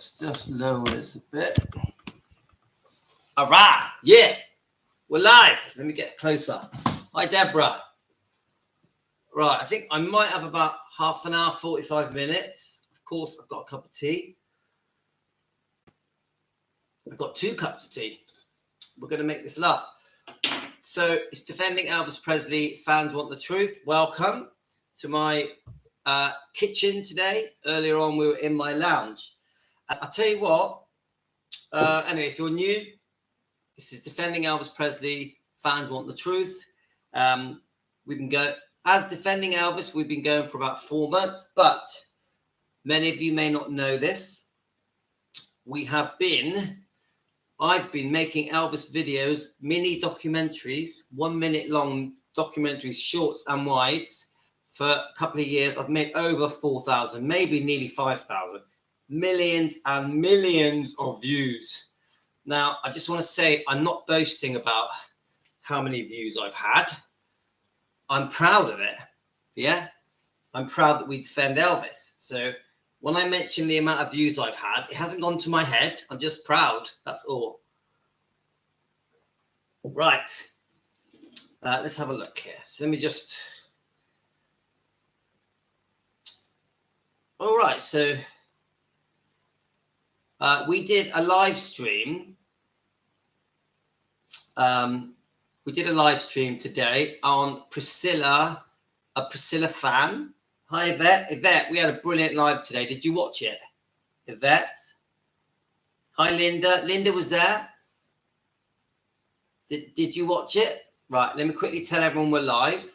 Let's just lower this a bit. All right, yeah, we're live. Let me get closer. Hi, Deborah. Right, I think I might have about half an hour, 45 minutes. Of course, I've got a cup of tea. I've got 2 cups of tea. We're going to make this last. So it's Defending Elvis Presley. Fans want the truth. Welcome to my kitchen today. Earlier on, we were in my lounge. I'll tell you what. Anyway, if you're new, this is Defending Elvis Presley. Fans want the truth. We've been going, as Defending Elvis, we've been going for about 4 months. But many of you may not know this. I've been making Elvis videos, mini documentaries, 1 minute long documentaries, shorts and wides for a couple of years. I've made over 4,000, maybe nearly 5,000, millions and millions of views. Now, I just want to say I'm not boasting about how many views I've had. I'm proud of it. Yeah, I'm proud that we defend Elvis. So when I mention the amount of views I've had, it hasn't gone to my head. I'm just proud. That's all. Right. Let's have a look here. So let me just... All right. So we did a live stream. We did a live stream today on Priscilla, a Priscilla fan. Hi, Yvette. Yvette, we had a brilliant live today. Did you watch it? Yvette? Hi, Linda. Linda was there. Did you watch it? Right, let me quickly tell everyone we're live.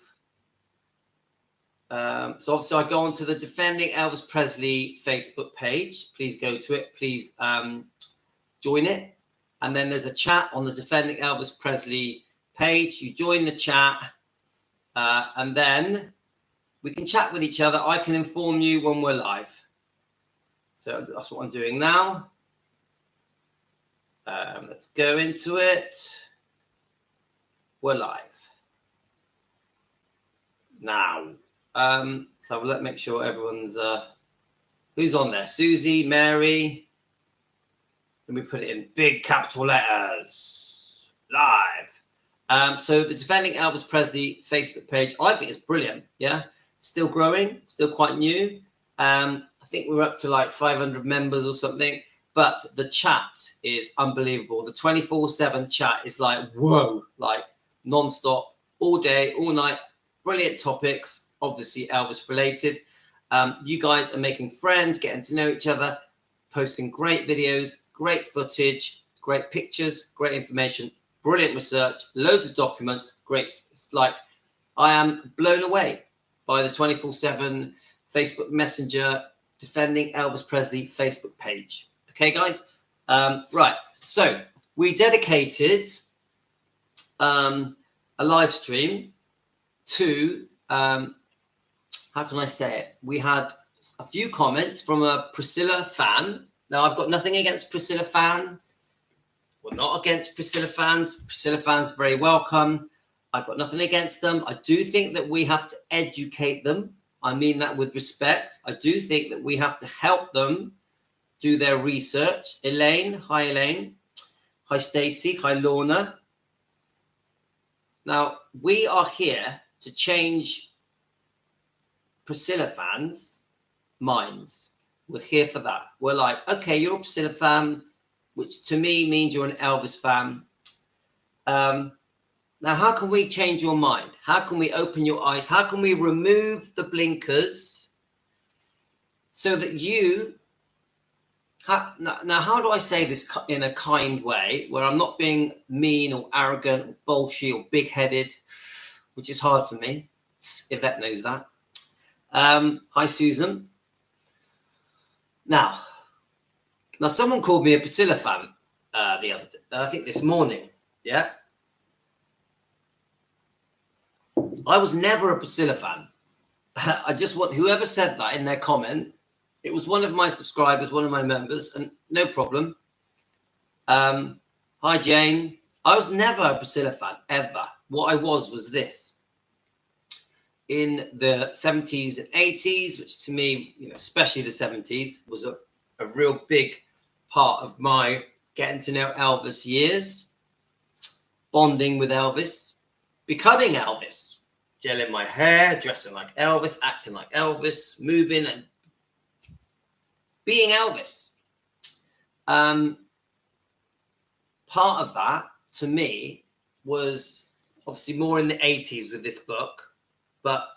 So obviously I go on to the Defending Elvis Presley Facebook page. Please go to it. Please join it. And then there's a chat on the Defending Elvis Presley page. You join the chat and then we can chat with each other. I can inform you when we're live. So that's what I'm doing now. Let's go into it. We're live. Now, so let's make sure everyone's... who's on there? Susie, Mary. Let me put it in big capital letters. Live. So the Defending Elvis Presley Facebook page, I think it's brilliant. Yeah. Still growing, still quite new. I think we're up to like 500 members or something, but the chat is unbelievable. The 24/7 chat is like, whoa, like non-stop, all day, all night, brilliant topics, obviously Elvis related. You guys are making friends, getting to know each other, posting great videos, great footage, great pictures, great information, brilliant research, loads of documents, great. It's like, I am blown away by the 24/7 Facebook Messenger Defending Elvis Presley Facebook page. Okay, guys? Right. So we dedicated a live stream to, how can I say it? We had a few comments from a Priscilla fan. Now, I've got nothing against Priscilla fan. We're not against Priscilla fans. Priscilla fans are very welcome. I've got nothing against them. I do think that we have to educate them. I mean that with respect. I do think that we have to help them do their research. Elaine, hi Elaine. Hi Stacey, hi Lorna. Now, we are here to change Priscilla fans' minds. We're here for that. We're like, okay, you're a Priscilla fan, which to me means you're an Elvis fan. Now, how can we change your mind? How can we open your eyes? How can we remove the blinkers so that you... Now, how do I say this in a kind way where I'm not being mean or arrogant or bullshit or big-headed, which is hard for me. Yvette knows that. Hi, Susan. Now, someone called me a Priscilla fan the other day, I think this morning, yeah? I was never a Priscilla fan. I just want whoever said that in their comment, it was one of my subscribers, one of my members, and no problem. Hi, Jane. I was never a Priscilla fan, ever. What I was this. In the 70s and 80s, which to me, especially the 70s, was a real big part of my getting to know Elvis years, bonding with Elvis, becoming Elvis, gelling my hair, dressing like Elvis, acting like Elvis, moving and being Elvis. Part of that, to me, was obviously more in the 80s with this book, but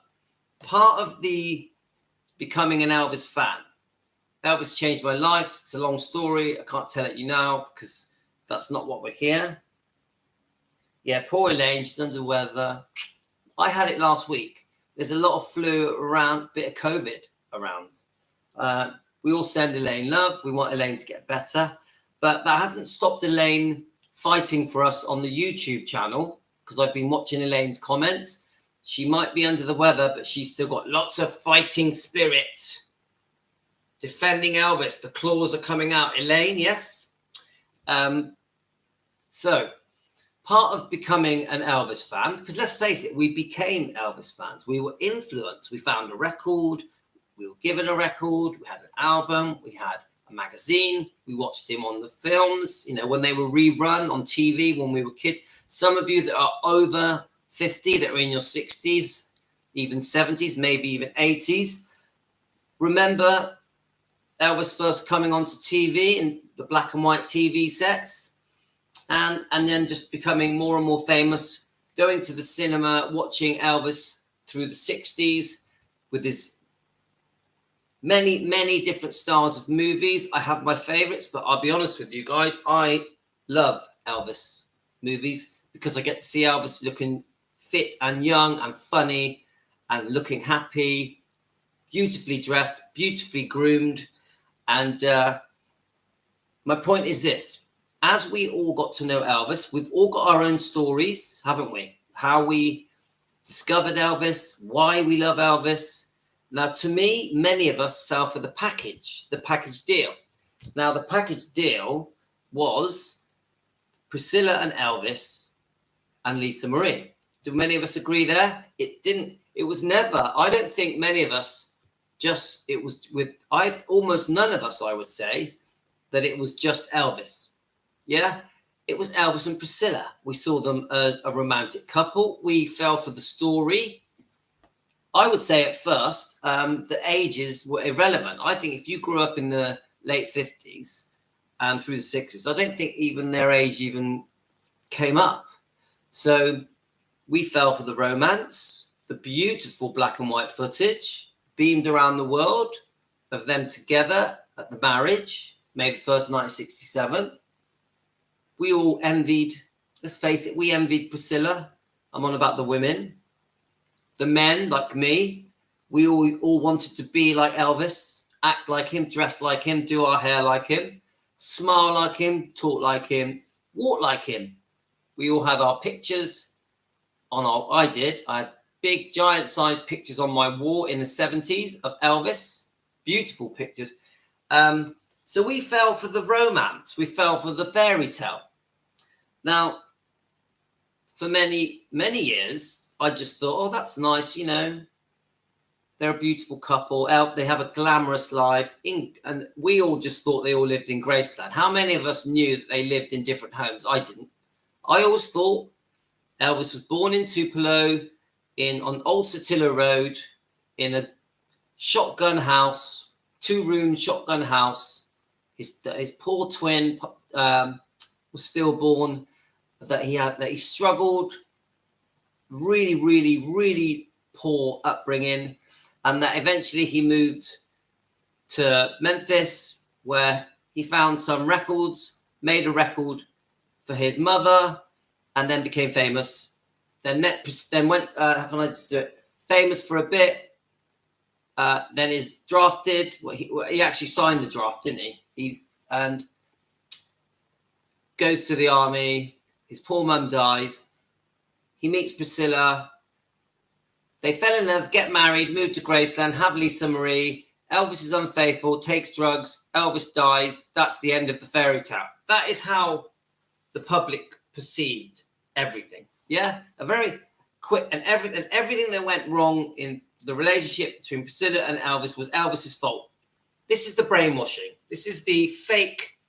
part of the becoming an Elvis fan. Elvis changed my life. It's a long story. I can't tell it you now because that's not what we're here. Yeah, poor Elaine, she's under the weather. I had it last week. There's a lot of flu around, bit of COVID around. We all send Elaine love. We want Elaine to get better. But that hasn't stopped Elaine fighting for us on the YouTube channel because I've been watching Elaine's comments. She might be under the weather, but she's still got lots of fighting spirit. Defending Elvis. The claws are coming out. Elaine, yes? So, part of becoming an Elvis fan, because let's face it, we became Elvis fans. We were influenced. We found a record. We were given a record. We had an album. We had a magazine. We watched him on the films, you know, when they were rerun on TV when we were kids. Some of you that are over 50, that are in your 60s, even 70s, maybe even 80s, remember Elvis first coming onto TV and the black and white TV sets, and then just becoming more and more famous, going to the cinema, watching Elvis through the 60s with his many, many different styles of movies. I have my favorites, but I'll be honest with you guys, I love Elvis movies because I get to see Elvis looking fit and young and funny and looking happy, beautifully dressed, beautifully groomed. And my point is this. As we all got to know Elvis, we've all got our own stories, haven't we? How we discovered Elvis, why we love Elvis. Now, to me, many of us fell for the package deal. Now, the package deal was Priscilla and Elvis and Lisa Marie. Do many of us agree there? It was never, I don't think many of us almost none of us, I would say, that it was just Elvis. Yeah, it was Elvis and Priscilla. We saw them as a romantic couple. We fell for the story. I would say at first, the ages were irrelevant. I think if you grew up in the late 50s and through the 60s, I don't think even their age even came up. So we fell for the romance, the beautiful black and white footage, beamed around the world of them together at the marriage, May the 1st, 1967. We all envied, let's face it, we envied Priscilla. I'm on about the women. The men, like me, we all wanted to be like Elvis, act like him, dress like him, do our hair like him, smile like him, talk like him, walk like him. We all had our pictures I had big, giant-sized pictures on my wall in the 70s of Elvis. Beautiful pictures. So we fell for the romance. We fell for the fairy tale. Now, for many, many years, I just thought, oh, that's nice, you know. They're a beautiful couple. They have a glamorous life. And we all just thought they all lived in Graceland. How many of us knew that they lived in different homes? I didn't. I always thought Elvis was born in Tupelo on Old Satilla Road in a shotgun house, 2-room shotgun house. His poor twin was stillborn, that he struggled, really, really, really poor upbringing, and that eventually he moved to Memphis, where he found some records, made a record for his mother, and then became famous. Then went, how can I just do it? Famous for a bit. Then is drafted. He actually signed the draft, didn't he? And goes to the army. His poor mum dies. He meets Priscilla. They fell in love, get married, move to Graceland, have Lisa Marie. Elvis is unfaithful, takes drugs. Elvis dies. That's the end of the fairy tale. That is how the public perceived everything. Yeah, a very quick and everything that went wrong in the relationship between Priscilla and Elvis was Elvis's fault. This is the brainwashing. This is the fake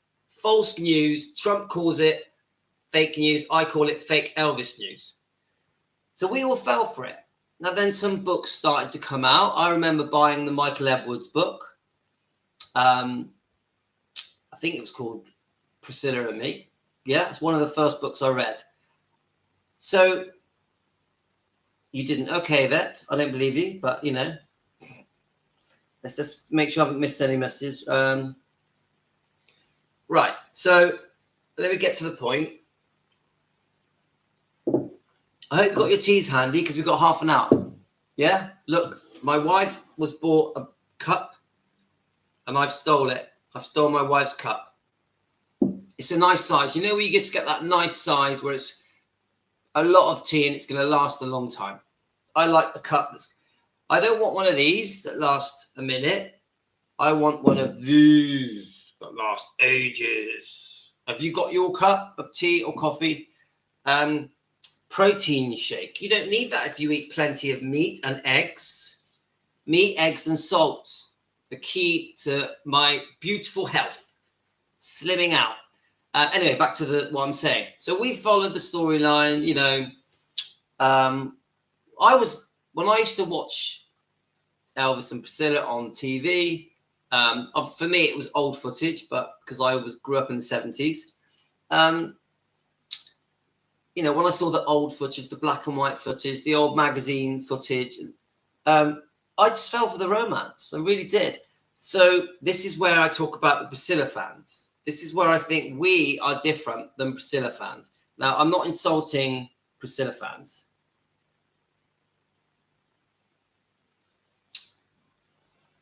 false news. Trump calls it fake news. I call it fake Elvis news. So we all fell for it. Now then some books started to come out. I remember buying the Michael Edwards book. I think it was called Priscilla and Me. Yeah, it's one of the first books I read. So you didn't. Okay, Vet. I don't believe you, but you know. Let's just make sure I haven't missed any messages. Right. So let me get to the point. I hope you've got your teas handy because we've got half an hour. Yeah? Look, my wife was bought a cup and I've stole it. I've stolen my wife's cup. It's a nice size. You know where you just get that nice size where it's a lot of tea and it's going to last a long time. I like a cup that's... I don't want one of these that last a minute. I want one of these that last ages. Have you got your cup of tea or coffee? Protein shake. You don't need that if you eat plenty of meat and eggs. Meat, eggs, and salt. The key to my beautiful health. Slimming out. Anyway, back to what I'm saying. So we followed the storyline, you know. When I used to watch Elvis and Priscilla on TV, for me it was old footage, but because I grew up in the 70s. You know, when I saw the old footage, the black and white footage, the old magazine footage, I just fell for the romance. I really did. So this is where I talk about the Priscilla fans. This is where I think we are different than Priscilla fans. Now, I'm not insulting Priscilla fans.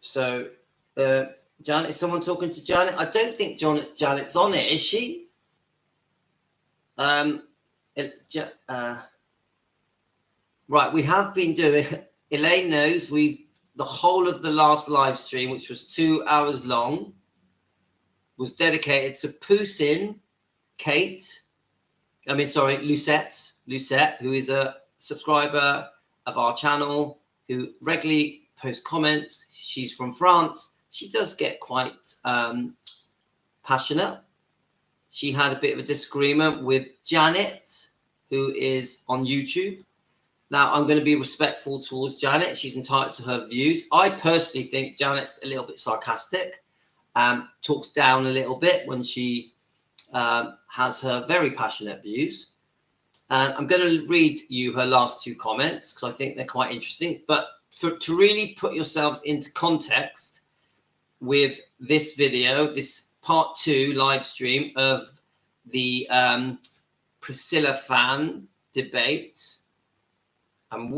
So, Janet, is someone talking to Janet? I don't think Janet's on it, is she? Right, we have been doing... Elaine knows the whole of the last live stream, which was 2 hours long, was dedicated to Lucette, who is a subscriber of our channel, who regularly posts comments. She's from France. She does get quite passionate. She had a bit of a disagreement with Janet, who is on YouTube. Now, I'm going to be respectful towards Janet. She's entitled to her views. I personally think Janet's a little bit sarcastic, talks down a little bit when she has her very passionate views. And I'm going to read you her last two comments because I think they're quite interesting. But to really put yourselves into context with this video, this part 2 live stream of the Priscilla fan debate. And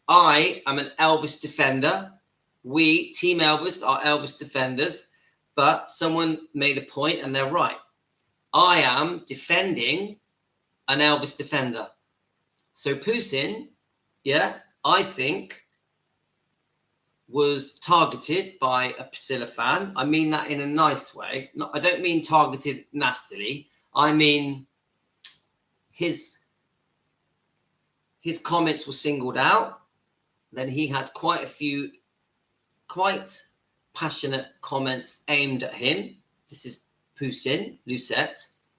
I am an Elvis defender. We, Team Elvis, are Elvis defenders. But someone made a point and they're right. I am defending an Elvis defender. So Putin, yeah, I think was targeted by a Priscilla fan. I mean that in a nice way. I don't mean targeted nastily. I mean his comments were singled out. Then he had quite a few quite passionate comments aimed at him. This is Putin, Lucette.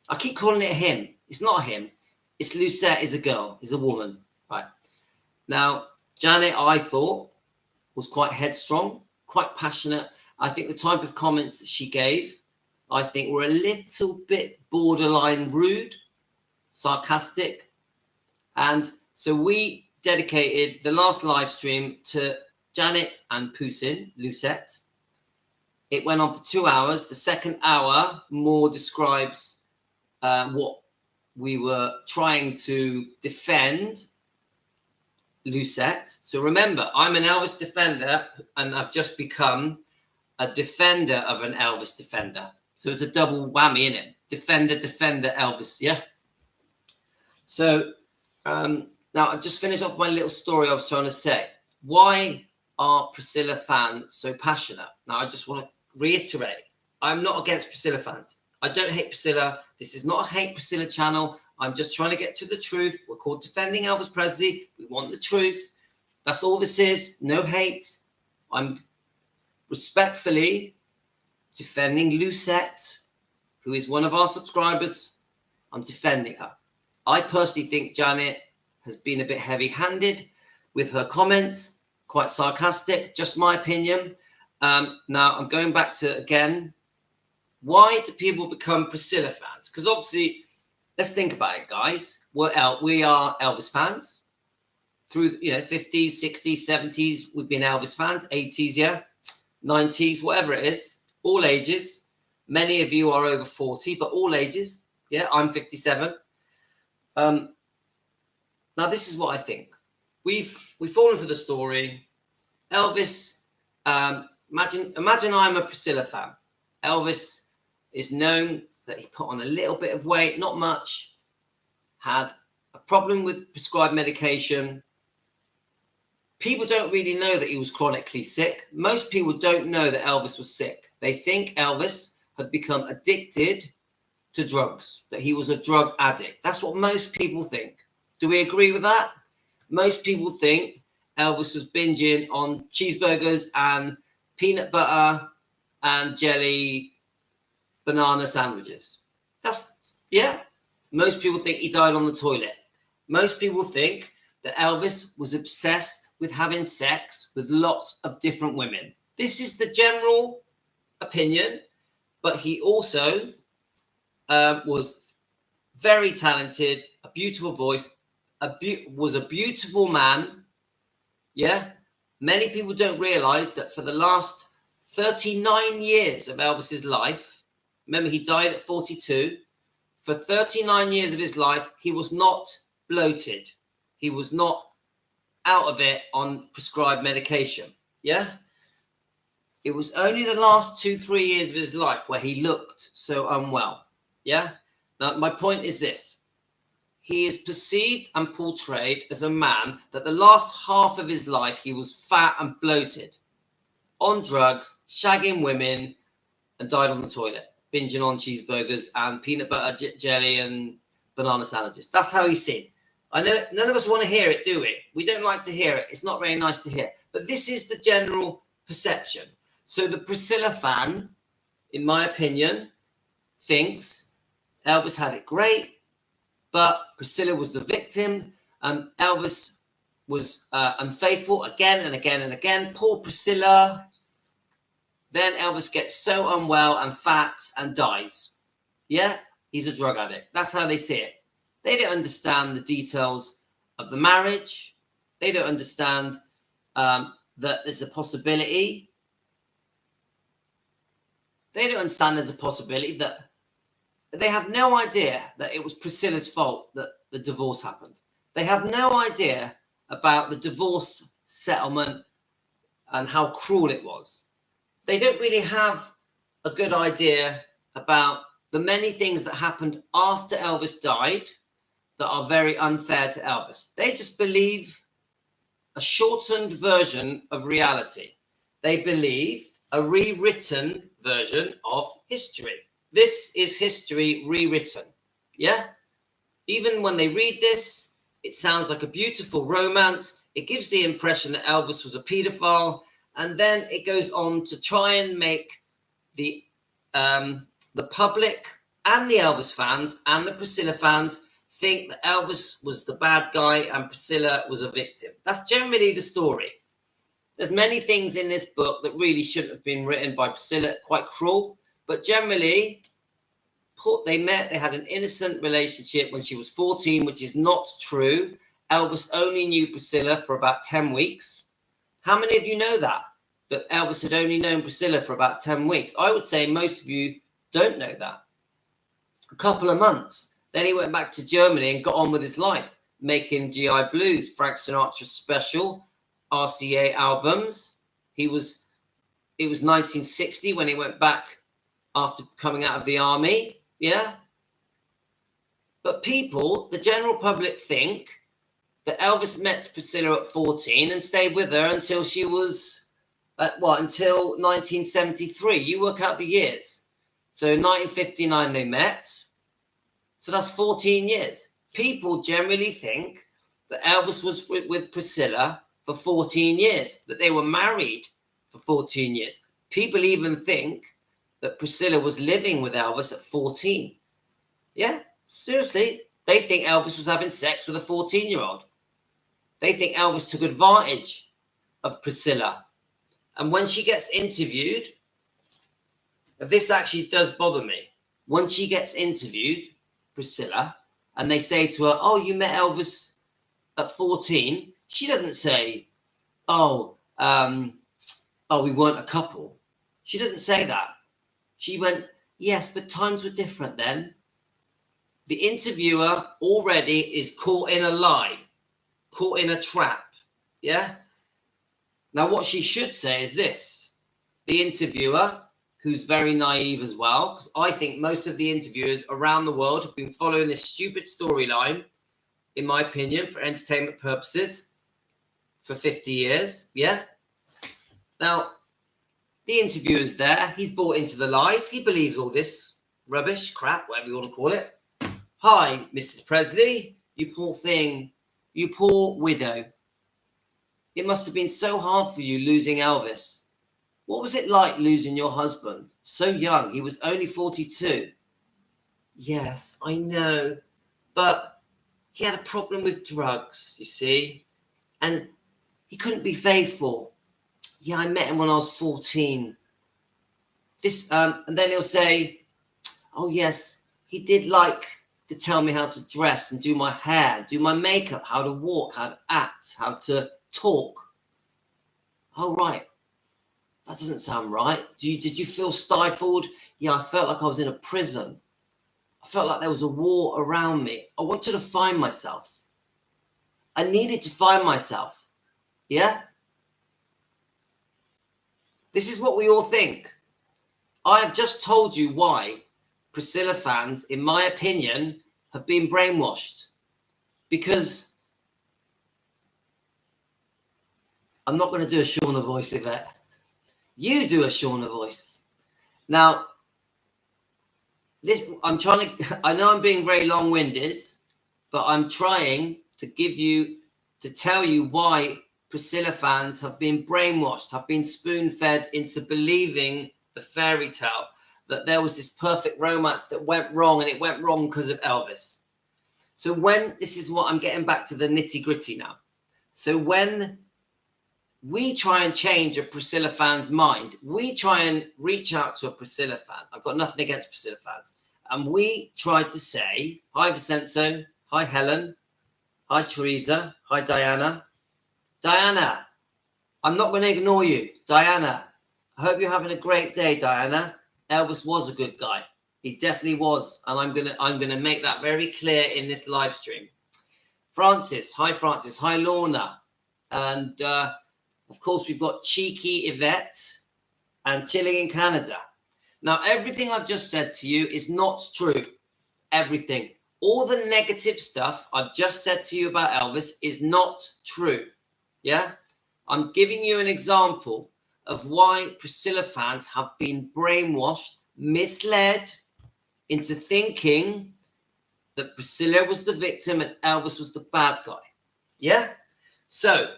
I keep calling it him. It's not him. It's Lucette is a girl, is a woman. Right. Now, Janet, I thought, was quite headstrong, quite passionate. I think the type of comments that she gave, I think were a little bit borderline rude, sarcastic. And so we dedicated the last live stream to Janet and Putin, Lucette. It went on for 2 hours. The second hour more describes what we were trying to defend Lucette. So remember, I'm an Elvis defender and I've just become a defender of an Elvis defender. So it's a double whammy, isn't it? Defender, Elvis, yeah? So now I've just finished off my little story I was trying to say. Why are Priscilla fans so passionate? Now I just want to reiterate, I'm not against Priscilla fans. I don't hate Priscilla. This is not a hate Priscilla channel. I'm just trying to get to the truth. We're called Defending Elvis Presley. We want the truth. That's all this is. No hate. I'm respectfully defending Lucette, who is one of our subscribers, I'm defending her. I personally think Janet has been a bit heavy-handed with her comments, quite sarcastic, just my opinion. Now, I'm going back to, again, why do people become Priscilla fans? Because obviously, let's think about it, guys. We are Elvis fans. Through, 50s, 60s, 70s, we've been Elvis fans. 80s, yeah. 90s, whatever it is. All ages. Many of you are over 40, but all ages. Yeah, I'm 57. Now, this is what I think. We've fallen for the story. Elvis, imagine I'm a Priscilla fan. Elvis is known that he put on a little bit of weight, not much, had a problem with prescribed medication. People don't really know that he was chronically sick. Most people don't know that Elvis was sick. They think Elvis had become addicted to drugs, that he was a drug addict. That's what most people think. Do we agree with that? Most people think Elvis was binging on cheeseburgers and peanut butter and jelly banana sandwiches. Most people think he died on the toilet. Most people think that Elvis was obsessed with having sex with lots of different women. This is the general opinion, but he also was very talented, a beautiful voice, was a beautiful man. Yeah. Many people don't realize that for the last 39 years of Elvis's life, remember he died at 42, for 39 years of his life, he was not bloated. He was not out of it on prescribed medication. Yeah. It was only the last 2-3 years of his life where he looked so unwell. Yeah. Now, my point is this. He is perceived and portrayed as a man that the last half of his life, he was fat and bloated, on drugs, shagging women, and died on the toilet, binging on cheeseburgers and peanut butter jelly and banana sandwiches. That's how he's seen. I know none of us want to hear it, do we? We don't like to hear it. It's not very nice to hear. But this is the general perception. So the Priscilla fan, in my opinion, thinks Elvis had it great, but Priscilla was the victim. Elvis was unfaithful again and again and again. Poor Priscilla. Then Elvis gets so unwell and fat and dies. Yeah, he's a drug addict. That's how they see it. They don't understand the details of the marriage. They don't understand that there's a possibility. They don't understand there's a possibility that they have no idea that it was Priscilla's fault that the divorce happened. They have no idea about the divorce settlement and how cruel it was. They don't really have a good idea about the many things that happened after Elvis died that are very unfair to Elvis. They just believe a shortened version of reality. They believe a rewritten version of history. This is history rewritten. Yeah? Even when they read this, it sounds like a beautiful romance. It gives the impression that Elvis was a pedophile. And then it goes on to try and make the public and the Elvis fans and the Priscilla fans think that Elvis was the bad guy and Priscilla was a victim. That's generally the story. There's many things in this book that really shouldn't have been written by Priscilla, quite cruel. But generally, they met, they had an innocent relationship when she was 14, which is not true. Elvis only knew Priscilla for about 10 weeks. How many of you know that Elvis had only known Priscilla for about 10 weeks? I would say most of you don't know that. A couple of months. Then he went back to Germany and got on with his life, making GI Blues, Frank Sinatra special, RCA albums. It was 1960 when he went back after coming out of the army. Yeah. But people, the general public, think that Elvis met Priscilla at 14 and stayed with her until she was, until 1973. You work out the years. So 1959 they met. So that's 14 years. People generally think that Elvis was with Priscilla for 14 years, that they were married for 14 years. People even think that Priscilla was living with Elvis at 14. Yeah, seriously. They think Elvis was having sex with a 14-year-old. They think Elvis took advantage of Priscilla. And when she gets interviewed, this actually does bother me. When she gets interviewed, Priscilla, and they say to her, oh, you met Elvis at 14, she doesn't say, we weren't a couple. She doesn't say that. She went, yes, but times were different then. The interviewer already is caught in a lie, caught in a trap. Yeah? Now, what she should say is this. The interviewer, who's very naive as well, because I think most of the interviewers around the world have been following this stupid storyline, in my opinion, for entertainment purposes, for 50 years. Yeah? Now, the interviewer's there. He's bought into the lies. He believes all this rubbish, crap, whatever you want to call it. Hi, Mrs. Presley, you poor thing, you poor widow. It must have been so hard for you losing Elvis. What was it like losing your husband? So young, he was only 42. Yes, I know, but he had a problem with drugs, you see, and he couldn't be faithful. Yeah, I met him when I was 14. And then he'll say, oh yes, he did like to tell me how to dress and do my hair, do my makeup, how to walk, how to act, how to talk. Oh, right. That doesn't sound right. Did you feel stifled? Yeah, I felt like I was in a prison. I felt like there was a war around me. I wanted to find myself. I needed to find myself. Yeah? This is what we all think. I have just told you why Priscilla fans, in my opinion, have been brainwashed. Because I'm not going to do a Shauna voice, Yvette. You do a Shauna voice. Now, I know I'm being very long-winded, but I'm trying to tell you why Priscilla fans have been brainwashed, have been spoon-fed into believing the fairy tale that there was this perfect romance that went wrong, and it went wrong because of Elvis. So this is what I'm getting back to the nitty-gritty now. So when we try and change a Priscilla fan's mind, we try and reach out to a Priscilla fan. I've got nothing against Priscilla fans. And we tried to say, hi Vincenzo, hi Helen, hi Teresa, hi Diana. Diana, I'm not going to ignore you. Diana, I hope you're having a great day, Diana. Elvis was a good guy. He definitely was. And I'm gonna make that very clear in this live stream. Francis, hi Lorna. And of course, we've got cheeky Yvette and chilling in Canada. Now, everything I've just said to you is not true. Everything. All the negative stuff I've just said to you about Elvis is not true. Yeah? I'm giving you an example of why Priscilla fans have been brainwashed, misled into thinking that Priscilla was the victim and Elvis was the bad guy. Yeah? So,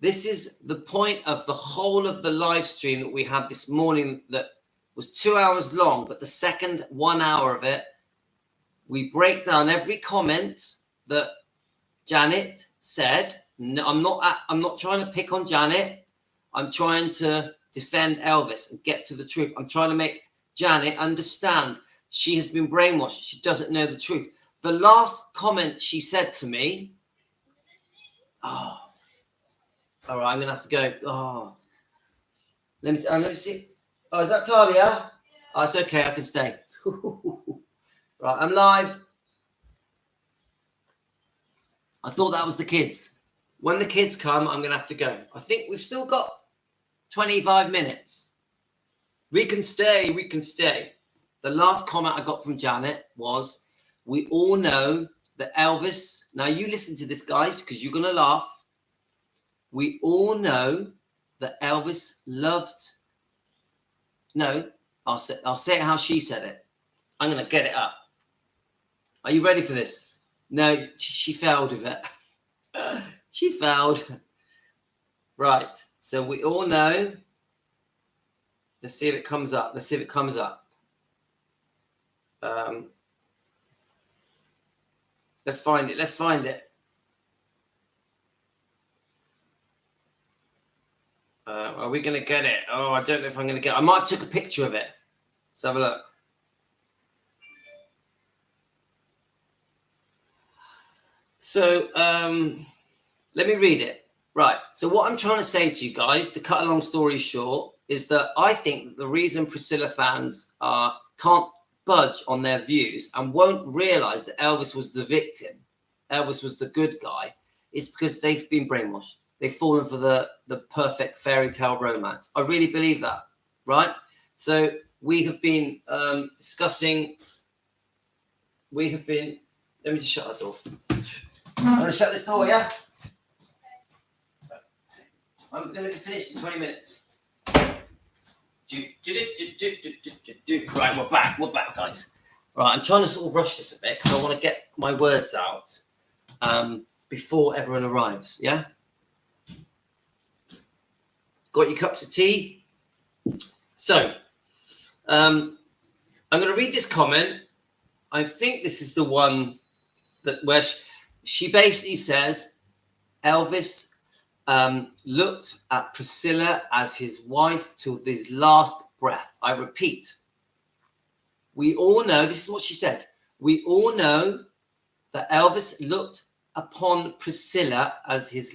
this is the point of the whole of the live stream that we had this morning that was 2 hours long, but the second 1 hour of it, we break down every comment that Janet said. No, I'm not trying to pick on Janet. I'm trying to defend Elvis and get to the truth. I'm trying to make Janet understand she has been brainwashed. She doesn't know the truth. The last comment she said to me, all right, I'm going to have to go. Let me see. Oh, is that Talia? Oh, it's okay. I can stay. Right, I'm live. I thought that was the kids. When the kids come, I'm going to have to go. I think we've still got 25 minutes. We can stay. The last comment I got from Janet was, we all know that Elvis... Now, you listen to this, guys, because you're going to laugh. We all know that Elvis loved... No, I'll say it how she said it. I'm going to get it up. Are you ready for this? No, she failed with it. She failed. Right. So we all know Let's see if it comes up. Let's see if it comes up. Let's find it. Let's find it. Are we going to get it? Oh, I don't know if I'm going to get it. I might have took a picture of it. Let's have a look. So let me read it. Right. So what I'm trying to say to you guys, to cut a long story short, is that I think that the reason Priscilla fans can't budge on their views and won't realize that Elvis was the victim, Elvis was the good guy, is because they've been brainwashed. They've fallen for the perfect fairy tale romance. I really believe that, right? So we have been discussing. We have been. Let me just shut that door. I'm going to shut this door, yeah? I'm going to be finished in 20 minutes. Right, we're back, guys. Right, I'm trying to sort of rush this a bit because I want to get my words out before everyone arrives, yeah? Got your cups of tea? So, I'm going to read this comment. I think this is the one that where she basically says Elvis looked at Priscilla as his wife till his last breath. I repeat, we all know, this is what she said, we all know that Elvis looked upon Priscilla as his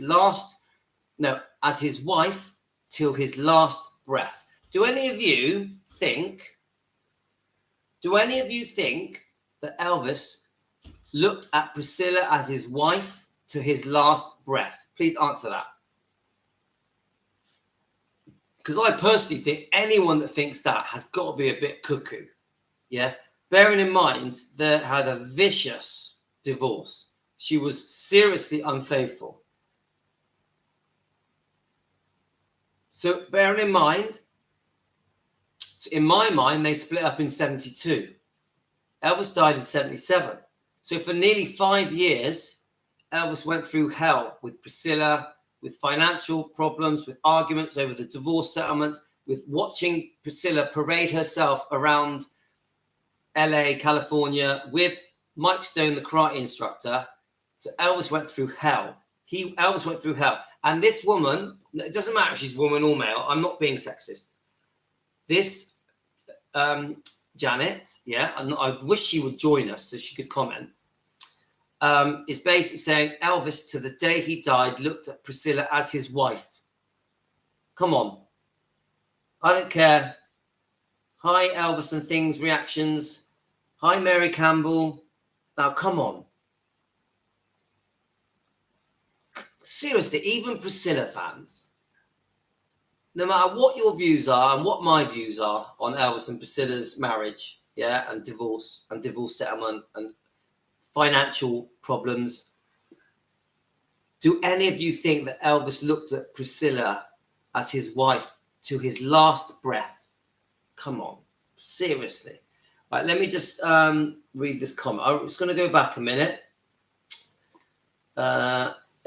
wife till his last breath. Do any of you think that Elvis looked at Priscilla as his wife to his last breath? Please answer that. Because I personally think anyone that thinks that has got to be a bit cuckoo. Yeah. Bearing in mind they had a vicious divorce. She was seriously unfaithful. So bearing in mind, in my mind, they split up in 72. Elvis died in 77. So for nearly 5 years, Elvis went through hell with Priscilla, with financial problems, with arguments over the divorce settlement, with watching Priscilla parade herself around LA, California, with Mike Stone, the karate instructor. So Elvis went through hell. Elvis went through hell. And this woman, it doesn't matter if she's woman or male, I'm not being sexist. This Janet, yeah, I wish she would join us so she could comment, is basically saying Elvis, to the day he died, looked at Priscilla as his wife. Come on. I don't care. Hi, Elvis and Things reactions. Hi, Mary Campbell. Now, come on. Seriously, even Priscilla fans, no matter what your views are and what my views are on Elvis and Priscilla's marriage, yeah, and divorce settlement and financial problems, do any of you think that Elvis looked at Priscilla as his wife to his last breath? Come on, seriously. Right, let me just read this comment. I'm just going to go back a minute.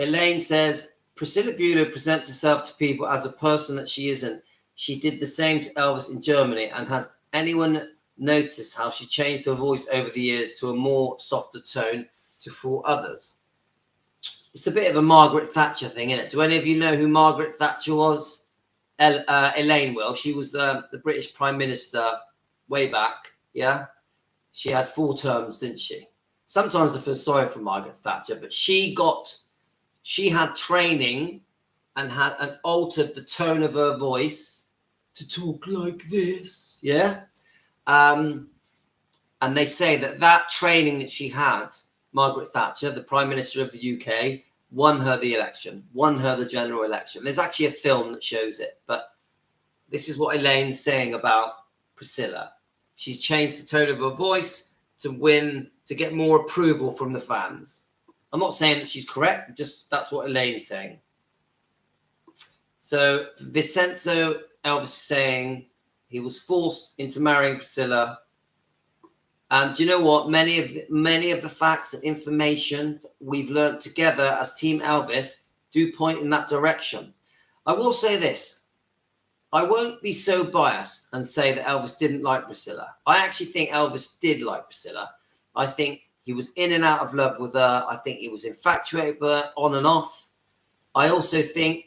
Elaine says, Priscilla Bueller presents herself to people as a person that she isn't. She did the same to Elvis in Germany. And has anyone noticed how she changed her voice over the years to a more softer tone to fool others? It's a bit of a Margaret Thatcher thing, isn't it? Do any of you know who Margaret Thatcher was? Elaine will. She was the British Prime Minister way back, yeah? She had 4 terms, didn't she? Sometimes I feel sorry for Margaret Thatcher, but she had training and altered the tone of her voice to talk like this, yeah? And they say that training that she had, Margaret Thatcher, the Prime Minister of the UK, won her the election, won her the general election. There's actually a film that shows it, but this is what Elaine's saying about Priscilla. She's changed the tone of her voice to win, to get more approval from the fans. I'm not saying that she's correct, just that's what Elaine's saying. So Vincenzo, Elvis is saying he was forced into marrying Priscilla. And do you know what? Many of the facts and information we've learned together as Team Elvis do point in that direction. I will say this. I won't be so biased and say that Elvis didn't like Priscilla. I actually think Elvis did like Priscilla. I think he was in and out of love with her. I think he was infatuated with her on and off. I also think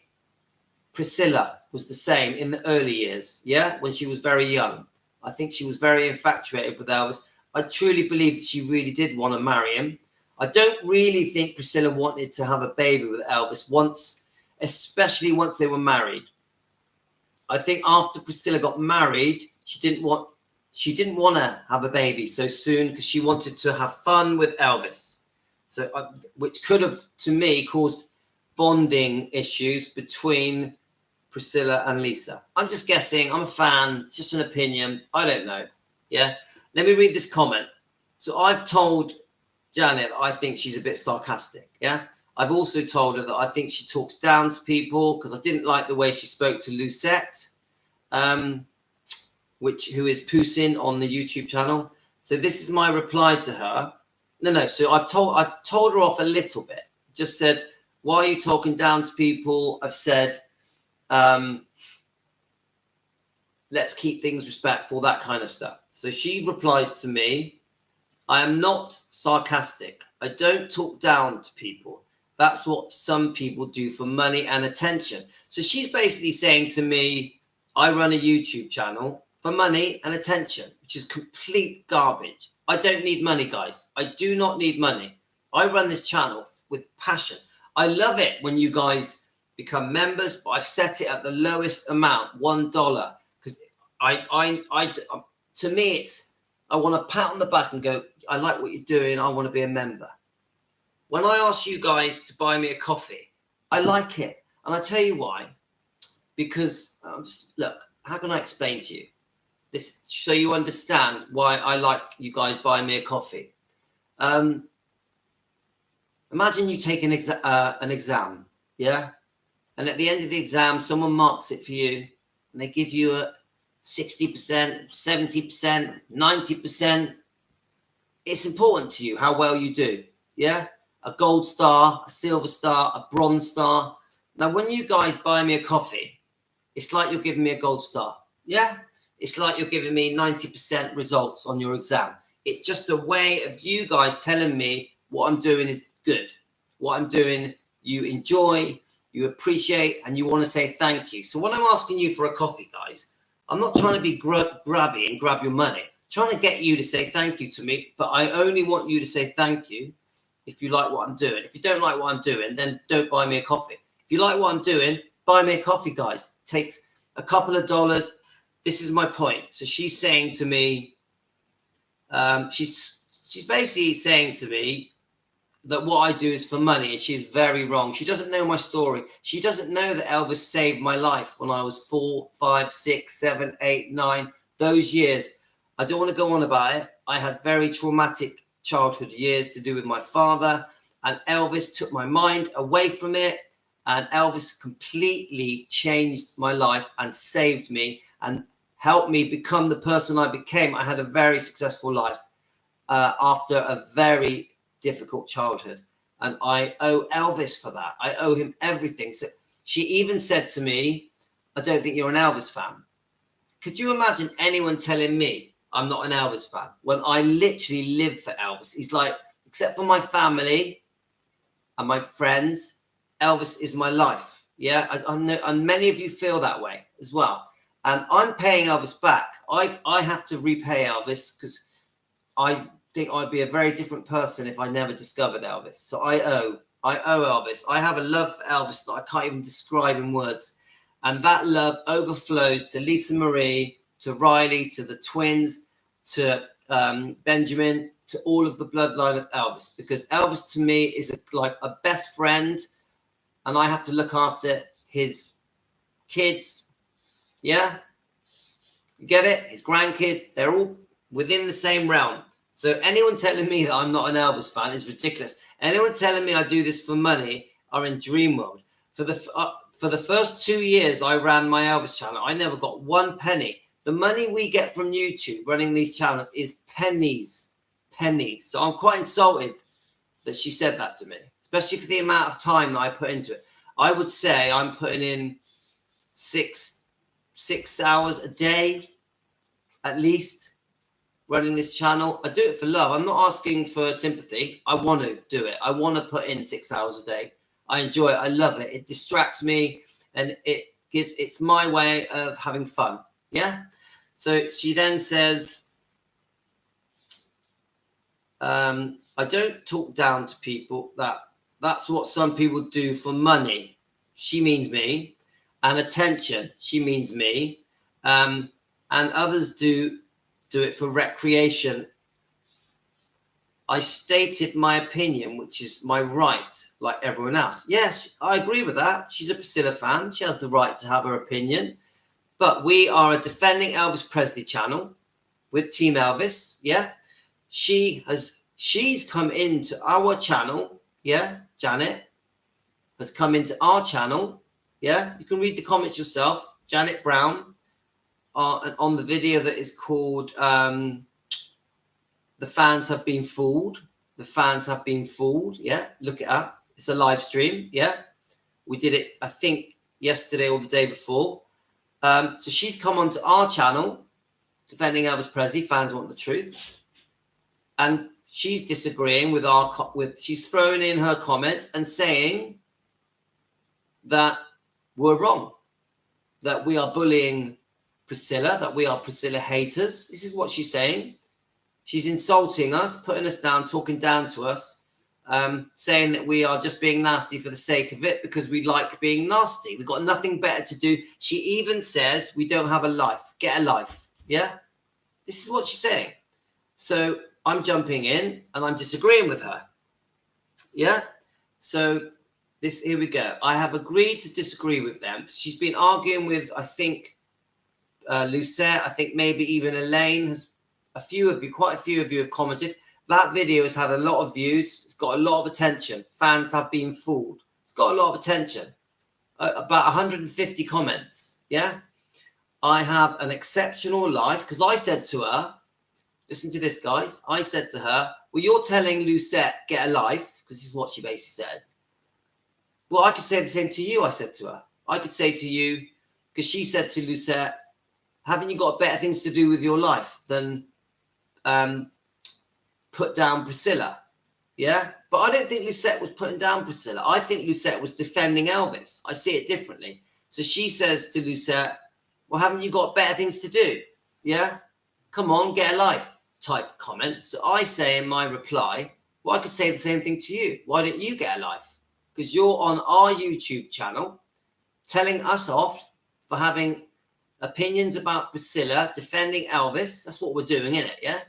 Priscilla was the same in the early years, yeah, when she was very young. I think she was very infatuated with Elvis. I truly believe that she really did want to marry him. I don't really think Priscilla wanted to have a baby with Elvis once, especially once they were married. I think after Priscilla got married, she didn't want to have a baby so soon because she wanted to have fun with Elvis. So, which could have, to me, caused bonding issues between Priscilla and Lisa. I'm just guessing. I'm a fan. It's just an opinion. I don't know. Yeah. Let me read this comment. So I've told Janet I think she's a bit sarcastic. Yeah. I've also told her that I think she talks down to people because I didn't like the way she spoke to Lucette, who is Poussin on the YouTube channel. So this is my reply to her. No. So I've told her off a little bit. Just said, why are you talking down to people? I've said, let's keep things respectful, that kind of stuff. So she replies to me, I am not sarcastic. I don't talk down to people. That's what some people do for money and attention. So she's basically saying to me, I run a YouTube channel for money and attention, which is complete garbage. I don't need money, guys. I do not need money. I run this channel with passion. I love it when you guys become members, but I've set it at the lowest amount, $1, because to me, it's, I want to pat on the back and go, I like what you're doing. I want to be a member. When I ask you guys to buy me a coffee, I like it. And I tell you why, because look, how can I explain to you this so you understand why I like you guys buying me a coffee? Imagine you take an exam, yeah? And at the end of the exam, someone marks it for you and they give you a 60%, 70%, 90%. It's important to you how well you do, yeah? A gold star, a silver star, a bronze star. Now, when you guys buy me a coffee, it's like you're giving me a gold star, yeah? It's like you're giving me 90% results on your exam. It's just a way of you guys telling me what I'm doing is good. What I'm doing, you enjoy, you appreciate, and you want to say thank you. So when I'm asking you for a coffee, guys, I'm not trying to be grabby and grab your money. I'm trying to get you to say thank you to me, but I only want you to say thank you if you like what I'm doing. If you don't like what I'm doing, then don't buy me a coffee. If you like what I'm doing, buy me a coffee, guys. It takes a couple of dollars. This is my point. So she's saying to me, she's basically saying to me that what I do is for money, and she's very wrong. She doesn't know my story. She doesn't know that Elvis saved my life when I was 4, 5, 6, 7, 8, 9, those years. I don't want to go on about it. I had very traumatic childhood years to do with my father, and Elvis took my mind away from it, and Elvis completely changed my life and saved me and helped me become the person I became. I had a very successful life after a very difficult childhood, and I owe Elvis for that. I owe him everything. So she even said to me, I don't think you're an Elvis fan. Could you imagine anyone telling me I'm not an Elvis fan when I literally live for Elvis? He's like, except for my family and my friends, Elvis is my life. Yeah, I know, and many of you feel that way as well. And I'm paying Elvis back. I have to repay Elvis because I think I'd be a very different person if I never discovered Elvis. So I owe Elvis. I have a love for Elvis that I can't even describe in words. And that love overflows to Lisa Marie, to Riley, to the twins, to Benjamin, to all of the bloodline of Elvis. Because Elvis to me is like a best friend, and I have to look after his kids. Yeah? You get it? His grandkids, they're all within the same realm. So anyone telling me that I'm not an Elvis fan is ridiculous. Anyone telling me I do this for money are in dream world. For the first 2 years I ran my Elvis channel, I never got one penny. The money we get from YouTube running these channels is pennies. So I'm quite insulted that she said that to me, especially for the amount of time that I put into it. I would say I'm putting in 6 6 hours a day, at least, running this channel. I do it for love. I'm not asking for sympathy. I want to do it. I want to put in 6 hours a day. I enjoy it. I love it. It distracts me, and it's my way of having fun. Yeah. So she then says, I don't talk down to people. That's what some people do for money. She means me. And attention. She means me. And others do it for recreation. I stated my opinion, which is my right, like everyone else. Yes, I agree with that. She's a Priscilla fan. She has the right to have her opinion. But we are a Defending Elvis Presley channel with Team Elvis. Yeah. She's come into our channel. Yeah. Janet has come into our channel. Yeah. You can read the comments yourself. Janet Brown on the video that is called The Fans Have Been Fooled. The Fans Have Been Fooled. Yeah. Look it up. It's a live stream. Yeah. We did it, I think, yesterday or the day before. So she's come onto our channel, Defending Elvis Presley, Fans Want the Truth. And she's disagreeing with she's throwing in her comments and saying that we're wrong, that we are bullying Priscilla, that we are Priscilla haters. This is what she's saying. She's insulting us, putting us down, talking down to us, saying that we are just being nasty for the sake of it because we like being nasty. We've got nothing better to do. She even says we don't have a life. Get a life. Yeah? This is what she's saying. So I'm jumping in and I'm disagreeing with her. Yeah? So here we go. I have agreed to disagree with them. She's been arguing with, I think, Lucette. I think maybe even Elaine has. Quite a few of you have commented. That video has had a lot of views. It's got a lot of attention. Fans have been fooled. It's got a lot of attention. About 150 comments. Yeah. I have an exceptional life because I said to her, listen to this, guys. I said to her, well, you're telling Lucette get a life because this is what she basically said. Well, I could say the same to you. I said to her, I could say to you, because she said to Lucette, haven't you got better things to do with your life than put down Priscilla? Yeah, but I don't think Lucette was putting down Priscilla. I think Lucette was defending Elvis. I see it differently. So she says to Lucette, well, haven't you got better things to do? Yeah, come on, get a life type comment. So I say in my reply, well, I could say the same thing to you. Why don't you get a life? Because you're on our YouTube channel telling us off for having opinions about Priscilla, defending Elvis. That's what we're doing, isn't it? Yeah.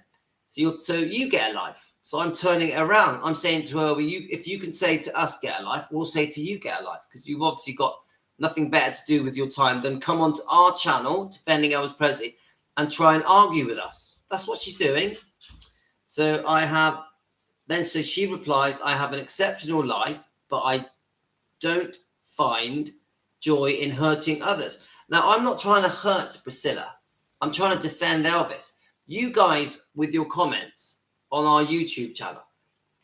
So you get a life. So I'm turning it around. I'm saying to her, well, if you can say to us get a life, we'll say to you get a life, because you've obviously got nothing better to do with your time than come onto our channel, Defending Elvis Presley, and try and argue with us. That's what she's doing. So so she replies, I have an exceptional life, but I don't find joy in hurting others. Now, I'm not trying to hurt Priscilla. I'm trying to defend Elvis. You guys, with your comments on our YouTube channel,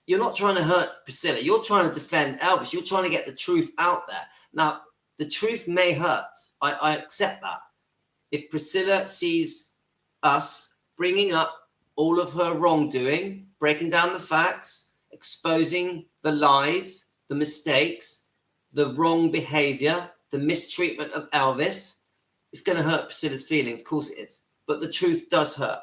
you're not trying to hurt Priscilla. You're trying to defend Elvis. You're trying to get the truth out there. Now, the truth may hurt. I accept that. If Priscilla sees us bringing up all of her wrongdoing, breaking down the facts, exposing the lies, the mistakes, the wrong behavior, the mistreatment of Elvis, it's going to hurt Priscilla's feelings. Of course it is. But the truth does hurt.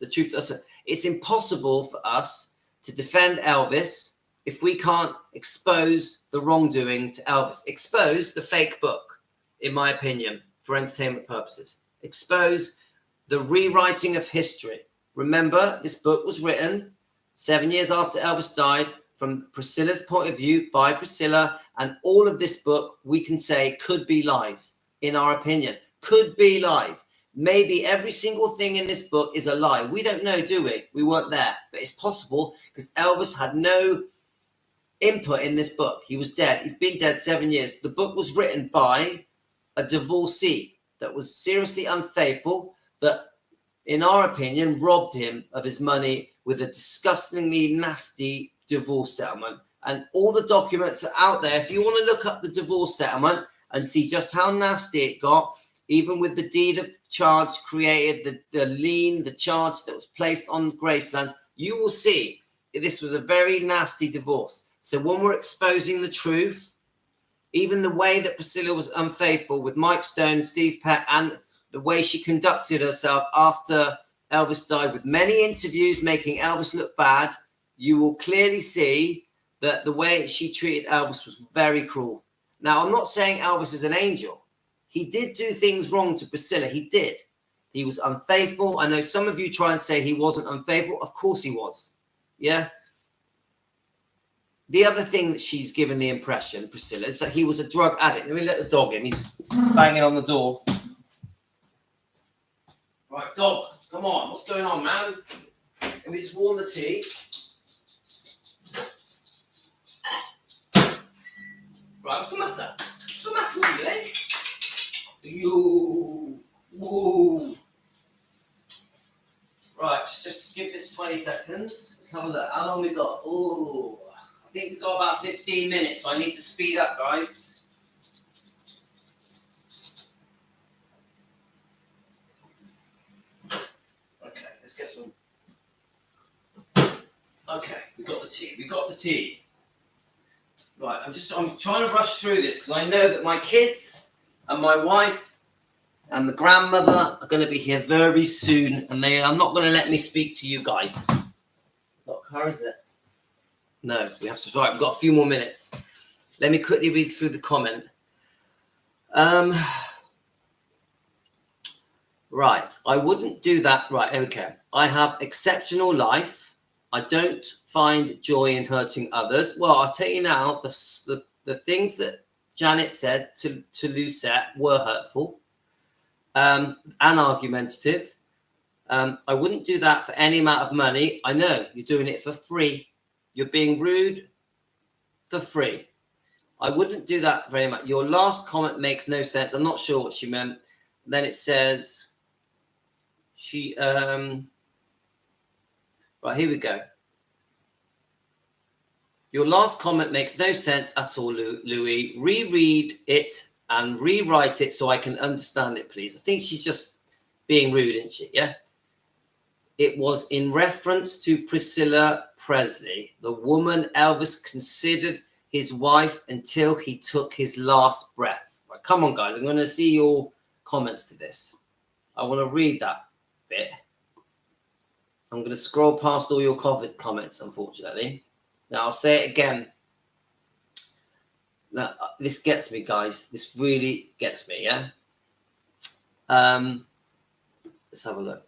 The truth does hurt. It's impossible for us to defend Elvis if we can't expose the wrongdoing to Elvis. Expose the fake book, in my opinion, for entertainment purposes. Expose the rewriting of history. Remember, this book was written 7 years after Elvis died, from Priscilla's point of view, by Priscilla, and all of this book, we can say, could be lies, in our opinion. Could be lies. Maybe every single thing in this book is a lie. We don't know, do we? We weren't there. But it's possible, because Elvis had no input in this book. He was dead. He'd been dead 7 years. The book was written by a divorcee that was seriously unfaithful, that, in our opinion, robbed him of his money with a disgustingly nasty divorce settlement. And all the documents are out there. If you want to look up the divorce settlement and see just how nasty it got, even with the deed of charge created, the lien, the charge that was placed on Graceland, you will see this was a very nasty divorce. So when we're exposing the truth, even the way that Priscilla was unfaithful with Mike Stone and Steve Peck, and the way she conducted herself after Elvis died, with many interviews making Elvis look bad, you will clearly see that the way she treated Elvis was very cruel. Now, I'm not saying Elvis is an angel. He did do things wrong to Priscilla. He did. He was unfaithful. I know some of you try and say he wasn't unfaithful. Of course he was. Yeah. The other thing that she's given the impression, Priscilla, is that he was a drug addict. Let me let the dog in. He's banging on the door. Right, dog, come on. What's going on, man? Let me just warm the tea. Right, what's the matter? What's the matter with you, eh? You. Whoa. Right, just give this 20 seconds. Let's have a look. How long we got? Oh, I think we've got about 15 minutes, so I need to speed up, guys. Okay, let's get some. Okay, we got the tea. We got the tea. Right, I'm trying to rush through this because I know that my kids and my wife and the grandmother are going to be here very soon, and they are not going to let me speak to you guys. What car is it? No, we have to. Right, we've got a few more minutes. Let me quickly read through the comment. Right, I wouldn't do that. Right, okay. I have exceptional life. I don't find joy in hurting others. Well, I'll tell you now, the things that Janet said to Lucette were hurtful and argumentative. I wouldn't do that for any amount of money. I know, you're doing it for free. You're being rude for free. I wouldn't do that very much. Your last comment makes no sense. I'm not sure what she meant. Then it says, right, here we go. Your last comment makes no sense at all, Louis. Reread it and rewrite it so I can understand it, please. I think she's just being rude, isn't she? Yeah. It was in reference to Priscilla Presley, the woman Elvis considered his wife until he took his last breath. Right, come on, guys. I'm going to see your comments to this. I want to read that bit. I'm going to scroll past all your comments, unfortunately. Now, I'll say it again. Now, this gets me, guys. This really gets me, yeah? Let's have a look.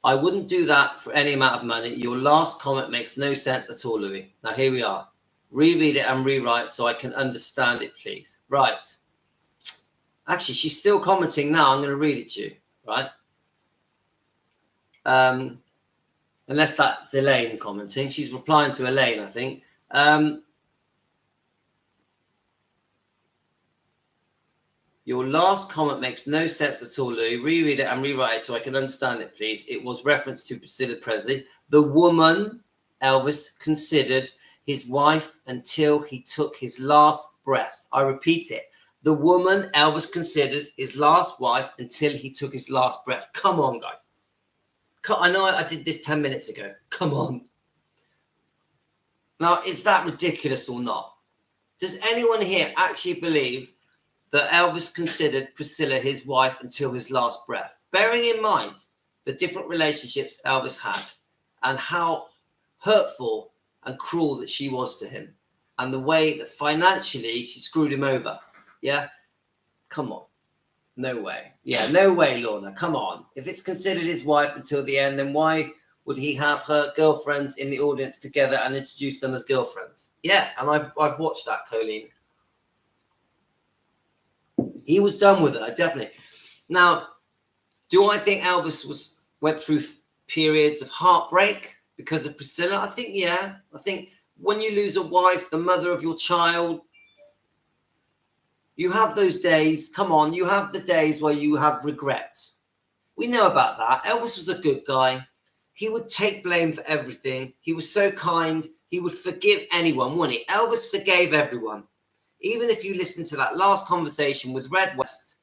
I wouldn't do that for any amount of money. Your last comment makes no sense at all, Louis. Now, here we are. Reread it and rewrite so I can understand it, please. Right. Actually, she's still commenting now. I'm going to read it to you, right? Unless that's Elaine commenting. She's replying to Elaine, I think. Your last comment makes no sense at all, Louis. Reread it and rewrite it so I can understand it, please. It was reference to Priscilla Presley, the woman Elvis considered his wife until he took his last breath. I repeat it. The woman Elvis considered his last wife until he took his last breath. Come on, guys. I know I did this 10 minutes ago. Come on. Now, is that ridiculous or not? Does anyone here actually believe that Elvis considered Priscilla his wife until his last breath? Bearing in mind the different relationships Elvis had and how hurtful and cruel that she was to him and the way that financially she screwed him over. Yeah? Come on. No way. Yeah, no way, Lorna. Come on. If it's considered his wife until the end, then why would he have her girlfriends in the audience together and introduce them as girlfriends? Yeah, and I've watched that, Colleen. He was done with her, definitely. Now, do I think Elvis went through periods of heartbreak because of Priscilla? I think, yeah. I think when you lose a wife, the mother of your child, you have those days. Come on, you have the days where you have regret. We know about that. Elvis was a good guy. He would take blame for everything. He was so kind. He would forgive anyone, wouldn't he? Elvis forgave everyone. Even if you listen to that last conversation with Red West,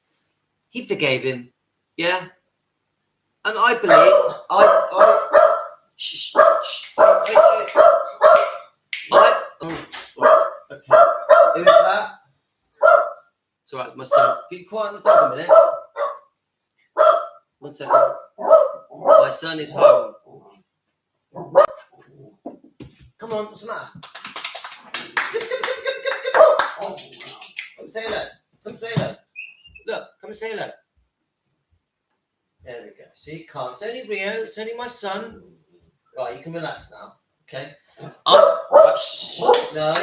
He forgave him. Yeah. And I believe, shh, shh, wait. Okay. Who's that? It's alright, it's my son. Can you quiet on the dog a minute? 1 second. My son is home. Come on, what's the matter? Come say hello. Come say hello. Look, come and say hello. There we go. See, calm. It's only Rio. It's only my son. Right, you can relax now. Okay. No.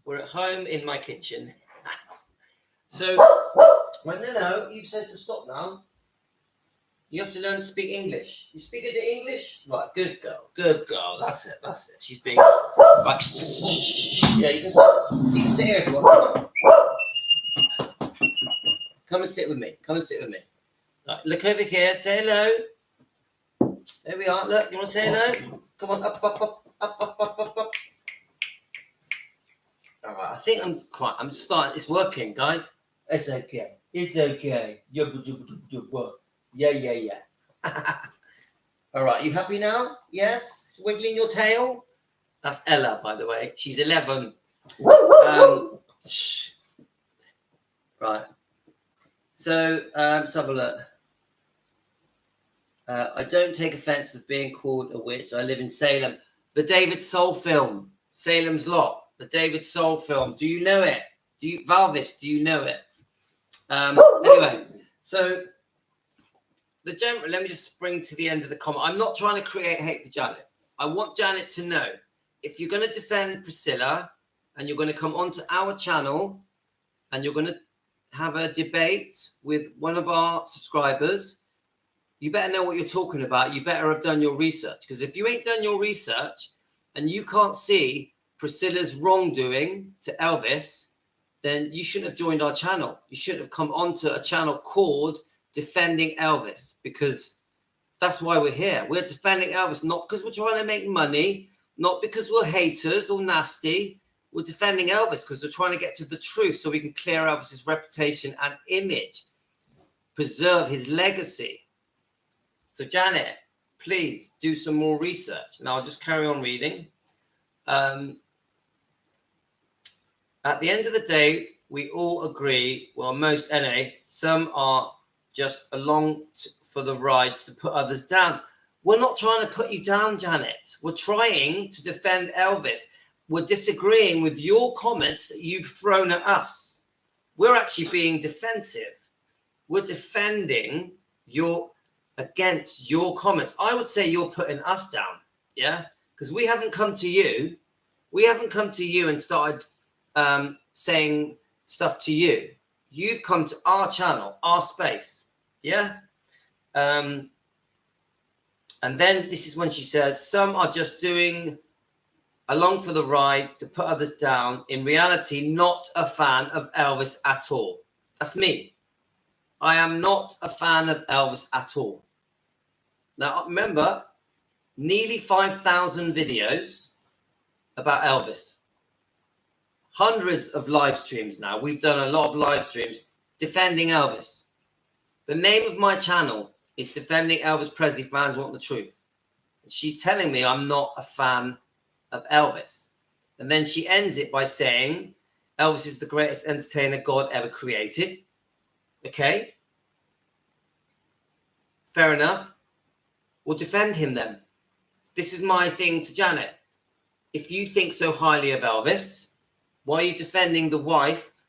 We're at home in my kitchen. So, well, no, you've said to stop now. You have to learn to speak English. You speak it in English? Right, good girl. Good girl. That's it. That's it. She's being... Right. Yeah, you can sit here if you want. Come and sit with me. Come and sit with me. Right, look over here. Say hello. There we are. Look, you want to say hello? Come on, up. All right, I think I'm starting. It's working, guys. It's okay. It's okay. Yeah. All right, you happy now? Yes? It's wiggling your tail? That's Ella, by the way. She's 11. Right. So, let's have a look. I don't take offense of being called a witch. I live in Salem. The David Soul film. Salem's Lot. The David Soul film. Do you know it? Valvis, do you know it? Anyway, so... let me just bring to the end of the comment. I'm not trying to create hate for Janet. I want Janet to know, if you're going to defend Priscilla and you're going to come onto our channel and you're going to have a debate with one of our subscribers, you better know what you're talking about. You better have done your research. Because if you ain't done your research and you can't see Priscilla's wrongdoing to Elvis, then you shouldn't have joined our channel. You shouldn't have come onto a channel called Defending Elvis, because that's why we're here. We're defending Elvis, not because we're trying to make money, not because we're haters or nasty. We're defending Elvis because we're trying to get to the truth so we can clear Elvis's reputation and image, preserve his legacy. So Janet, please do some more research. Now I'll just carry on reading. At the end of the day, we all agree, well, most anyway, some are just along for the rides to put others down. We're not trying to put you down, Janet. We're trying to defend Elvis. We're disagreeing with your comments that you've thrown at us. We're actually being defensive. We're defending against your comments. I would say you're putting us down, yeah? Because we haven't come to you. We haven't come to you and started saying stuff to you. You've come to our channel, our space. Yeah. And then this is when she says, some are just doing along for the ride to put others down. In reality, not a fan of Elvis at all. That's me. I am not a fan of Elvis at all. Now, remember, nearly 5,000 videos about Elvis. Hundreds of live streams now. We've done a lot of live streams defending Elvis. The name of my channel is Defending Elvis Presley Fans Want the Truth. And she's telling me I'm not a fan of Elvis. And then she ends it by saying Elvis is the greatest entertainer God ever created. Okay. Fair enough. We'll defend him then. This is my thing to Janet. If you think so highly of Elvis, why are you defending the wife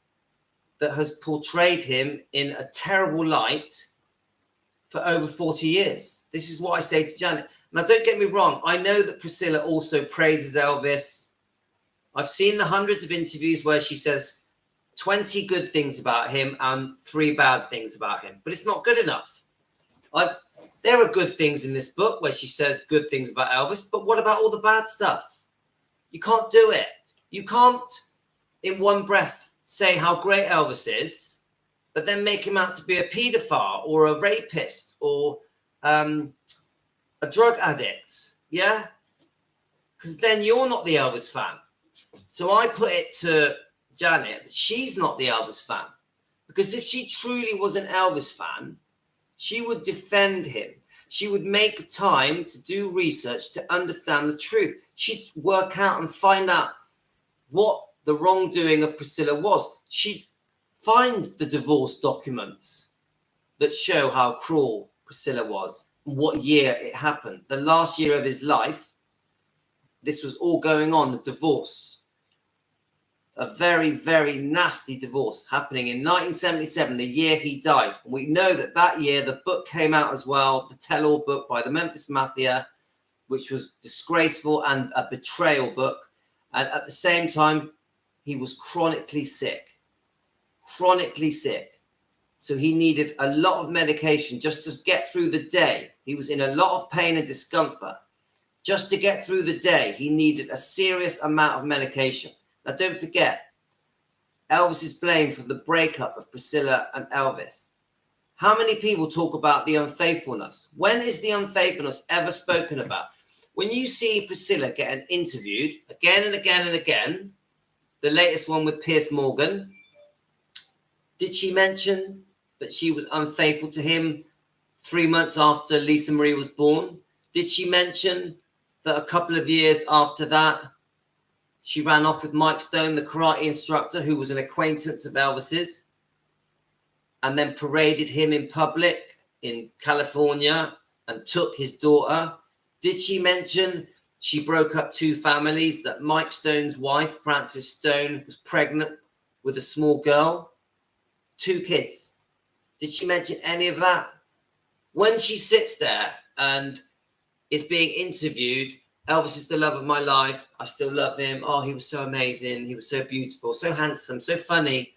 that has portrayed him in a terrible light for over 40 years? This is what I say to Janet. Now, don't get me wrong. I know that Priscilla also praises Elvis. I've seen the hundreds of interviews where she says 20 good things about him and 3 bad things about him. But it's not good enough. There are good things in this book where she says good things about Elvis. But what about all the bad stuff? You can't do it. You can't, in one breath, say how great Elvis is, but then make him out to be a paedophile or a rapist or a drug addict. Yeah? Because then you're not the Elvis fan. So I put it to Janet that she's not the Elvis fan. Because if she truly was an Elvis fan, she would defend him. She would make time to do research to understand the truth. She'd work out and find out what the wrongdoing of Priscilla was. She'd find the divorce documents that show how cruel Priscilla was and what year it happened. The last year of his life, this was all going on, the divorce. A very, very nasty divorce happening in 1977, the year he died. And we know that that year the book came out as well, the tell-all book by the Memphis Mafia, which was disgraceful and a betrayal book. And at the same time, he was chronically sick. Chronically sick. So he needed a lot of medication just to get through the day. He was in a lot of pain and discomfort. Just to get through the day, he needed a serious amount of medication. Now, don't forget, Elvis is blamed for the breakup of Priscilla and Elvis. How many people talk about the unfaithfulness? When is the unfaithfulness ever spoken about? When you see Priscilla getting interviewed again and again and again, the latest one with Piers Morgan, did she mention that she was unfaithful to him 3 months after Lisa Marie was born? Did she mention that a couple of years after that, she ran off with Mike Stone, the karate instructor, who was an acquaintance of Elvis's, and then paraded him in public in California and took his daughter? Did she mention she broke up 2 families, that Mike Stone's wife, Frances Stone, was pregnant with a small girl, 2 kids? Did she mention any of that? When she sits there and is being interviewed, Elvis is the love of my life. I still love him. Oh, he was so amazing. He was so beautiful, so handsome, so funny.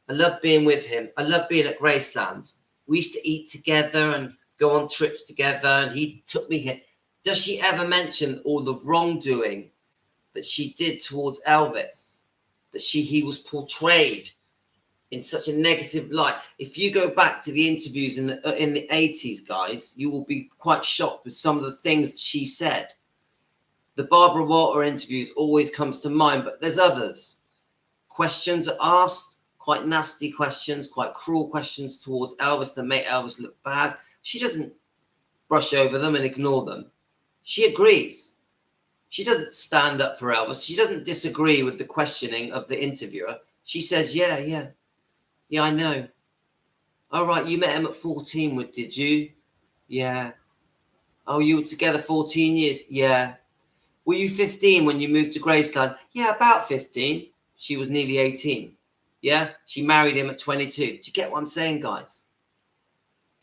I love being with him. I love being at Graceland. We used to eat together and go on trips together, and he took me here. Does she ever mention all the wrongdoing that she did towards Elvis? That he was portrayed in such a negative light? If you go back to the interviews in the 80s, guys, you will be quite shocked with some of the things that she said. The Barbara Walter interviews always comes to mind, but there's others. Questions are asked, quite nasty questions, quite cruel questions towards Elvis that make Elvis look bad. She doesn't brush over them and ignore them. She agrees. She doesn't stand up for Elvis. She doesn't disagree with the questioning of the interviewer. She says, yeah, I know. All right, you met him at 14, did you? Yeah. Oh, you were together 14 years? Yeah. Were you 15 when you moved to Graceland? Yeah, about 15. She was nearly 18. Yeah, she married him at 22. Do you get what I'm saying, guys?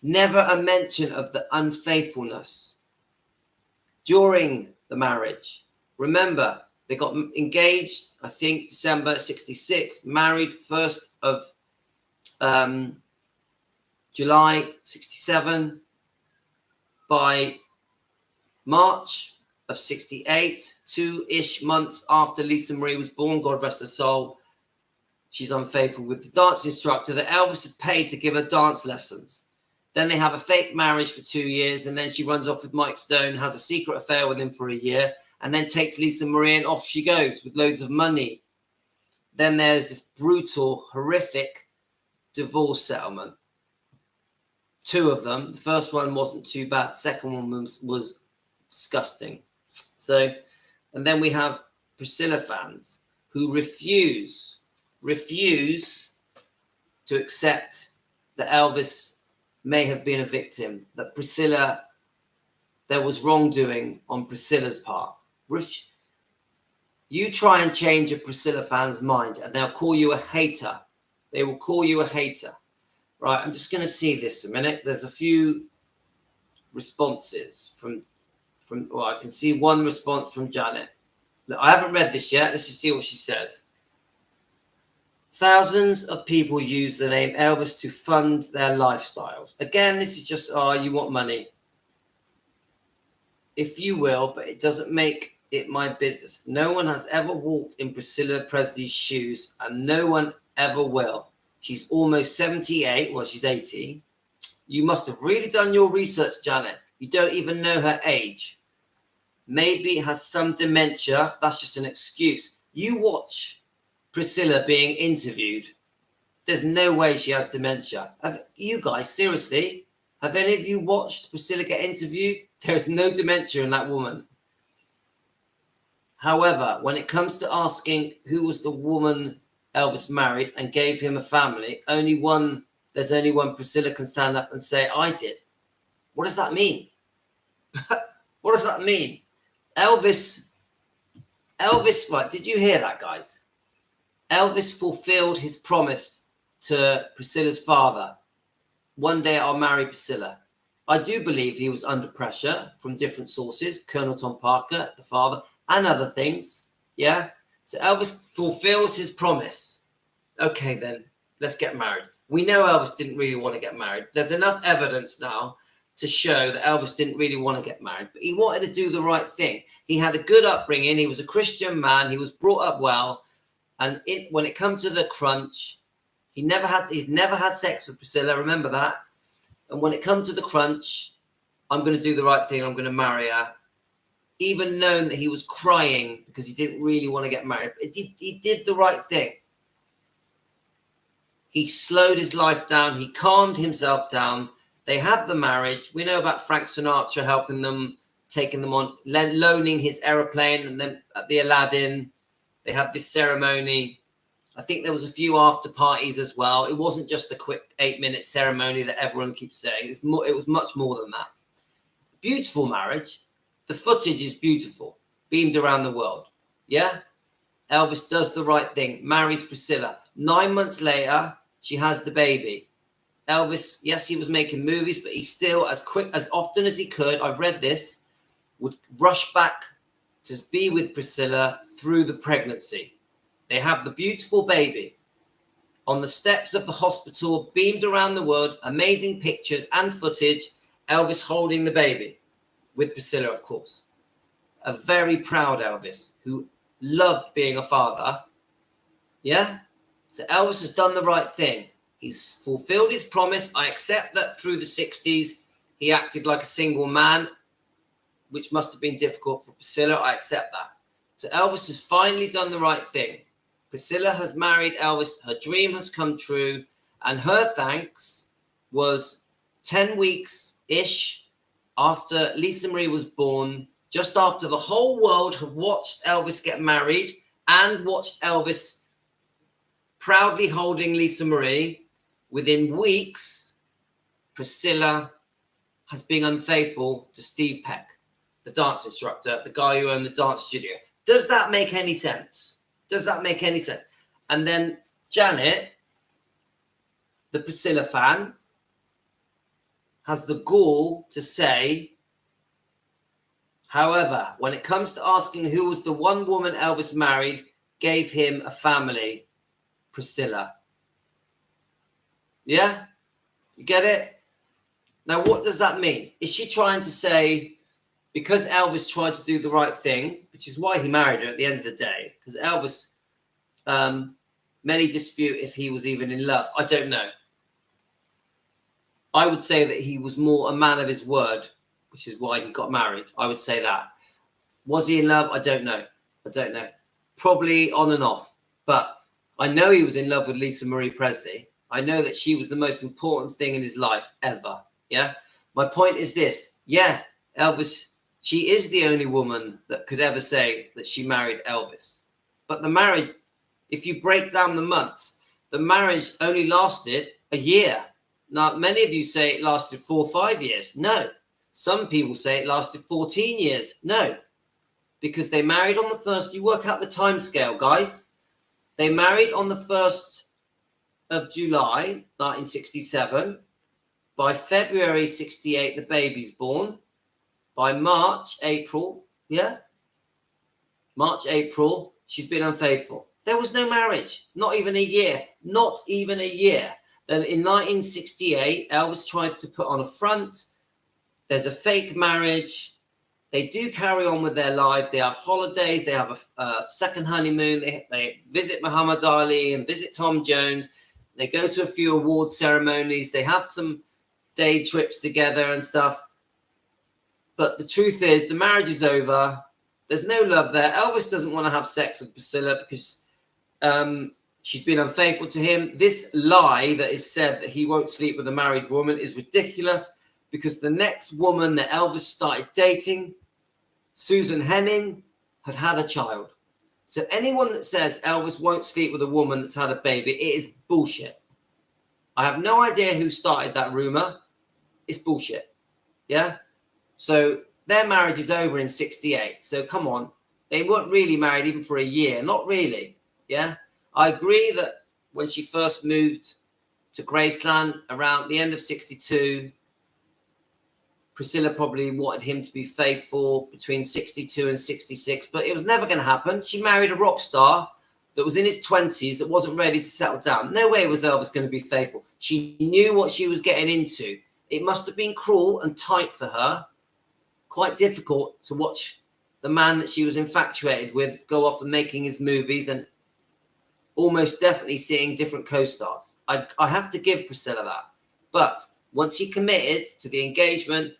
Never a mention of the unfaithfulness during the marriage. Remember, they got engaged, I think, December 66, married 1st of July 67. By March of 68, 2-ish months after Lisa Marie was born, God rest her soul, she's unfaithful with the dance instructor that Elvis had paid to give her dance lessons. Then they have a fake marriage for 2 years, and then she runs off with Mike Stone, has a secret affair with him for a year, and then takes Lisa Marie and off she goes with loads of money. Then there's this brutal, horrific divorce settlement. 2 of them. The first one wasn't too bad. The second one was disgusting. So, and then we have Priscilla fans who refuse to accept that Elvis may have been a victim, that Priscilla, there was wrongdoing on Priscilla's part. You try and change a Priscilla fan's mind and they'll call you a hater. They will call you a hater. Right, I'm just going to see this a minute. There's a few responses from well, I can see one response from Janet. Look, I haven't read this yet. Let's just see what she says. Thousands of people use the name Elvis to fund their lifestyles. Again, this is just, you want money. If you will, but it doesn't make it my business. No one has ever walked in Priscilla Presley's shoes, and no one ever will. She's almost 78. Well, she's 80. You must have really done your research, Janet. You don't even know her age. Maybe has some dementia. That's just an excuse. You watch Priscilla being interviewed. There's no way she has dementia. You guys, seriously, have any of you watched Priscilla get interviewed? There's no dementia in that woman. However, when it comes to asking who was the woman Elvis married and gave him a family, there's only one Priscilla can stand up and say, I did. What does that mean? What does that mean? Elvis, right, did you hear that, guys? Elvis fulfilled his promise to Priscilla's father. One day I'll marry Priscilla. I do believe he was under pressure from different sources, Colonel Tom Parker, the father, and other things. Yeah? So Elvis fulfills his promise. Okay, then, let's get married. We know Elvis didn't really want to get married. There's enough evidence now to show that Elvis didn't really want to get married, but he wanted to do the right thing. He had a good upbringing. He was a Christian man. He was brought up well. And when it comes to the crunch, he's never had sex with Priscilla. Remember that. And when it comes to the crunch, I'm going to do the right thing. I'm going to marry her. Even known that he was crying because he didn't really want to get married. He did the right thing. He slowed his life down. He calmed himself down. They have the marriage. We know about Frank Sinatra helping them, taking them on, loaning his aeroplane, and then at the Aladdin, they have this ceremony. I think there was a few after parties as well. It wasn't just a quick 8-minute ceremony that everyone keeps saying. It was much more than that. Beautiful marriage. The footage is beautiful, beamed around the world. Yeah? Elvis does the right thing, marries Priscilla. 9 months later, she has the baby. Elvis, yes, he was making movies, but he still, as often as he could, I've read this, would rush back to be with Priscilla through the pregnancy. They have the beautiful baby on the steps of the hospital, beamed around the world, amazing pictures and footage, Elvis holding the baby with Priscilla, of course. A very proud Elvis who loved being a father. Yeah? So Elvis has done the right thing. He's fulfilled his promise. I accept that through the 60s, he acted like a single man, which must have been difficult for Priscilla. I accept that. So Elvis has finally done the right thing. Priscilla has married Elvis. Her dream has come true. And her thanks was 10 weeks-ish after Lisa Marie was born, just after the whole world have watched Elvis get married and watched Elvis proudly holding Lisa Marie. Within weeks, Priscilla has been unfaithful to Steve Peck, the dance instructor, the guy who owned the dance studio. Does that make any sense? Does that make any sense? And then Janet, the Priscilla fan, has the gall to say, however, when it comes to asking who was the one woman Elvis married, gave him a family, Priscilla. Yeah? You get it? Now, what does that mean? Is she trying to say, because Elvis tried to do the right thing, which is why he married her at the end of the day, because Elvis, many dispute if he was even in love. I don't know. I would say that he was more a man of his word, which is why he got married. I would say that. Was he in love? I don't know. I don't know. Probably on and off. But I know he was in love with Lisa Marie Presley. I know that she was the most important thing in his life ever. Yeah. My point is this. Yeah, Elvis, she is the only woman that could ever say that she married Elvis. But the marriage, if you break down the months, the marriage only lasted a year. Now, many of you say it lasted 4 or 5 years. No. Some people say it lasted 14 years. No. Because they married on the 1st. You work out the time scale, guys. They married on the 1st of July, 1967. By February 68, the baby's born. By March, April, March, April, she's been unfaithful. There was no marriage. Not even a year. Not even a year. Then in 1968, Elvis tries to put on a front. There's a fake marriage. They do carry on with their lives. They have holidays. They have a second honeymoon. They visit Muhammad Ali and visit Tom Jones. They go to a few award ceremonies. They have some day trips together and stuff. But the truth is, the marriage is over. There's no love there. Elvis doesn't want to have sex with Priscilla because She's been unfaithful to him. This lie that is said that he won't sleep with a married woman is ridiculous, because the next woman that Elvis started dating, Susan Henning, had a child. So anyone that says Elvis won't sleep with a woman that's had a baby, it is bullshit. I have no idea who started that rumor. It's bullshit. Yeah. So their marriage is over in 68. So come on. They weren't really married even for a year. Not really. Yeah. I agree that when she first moved to Graceland around the end of 62, Priscilla probably wanted him to be faithful between 62 and 66, but it was never going to happen. She married a rock star that was in his 20s that wasn't ready to settle down. No way was Elvis going to be faithful. She knew what she was getting into. It must have been cruel and tight for her. Quite difficult to watch the man that she was infatuated with go off and making his movies and almost definitely seeing different co-stars. I have to give Priscilla that. But once he committed to the engagement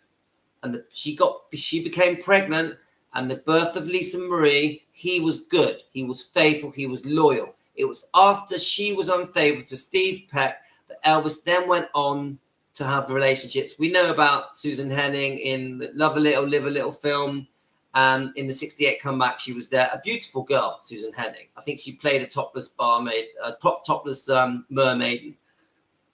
and she became pregnant and the birth of Lisa Marie, he was good. He was faithful. He was loyal. It was after she was unfaithful to Steve Peck that Elvis then went on to have relationships. We know about Susan Henning in the Love a Little, Live a Little film. And in the 68 comeback, she was there. A beautiful girl, Susan Henning. I think she played a topless barmaid, a topless mermaid.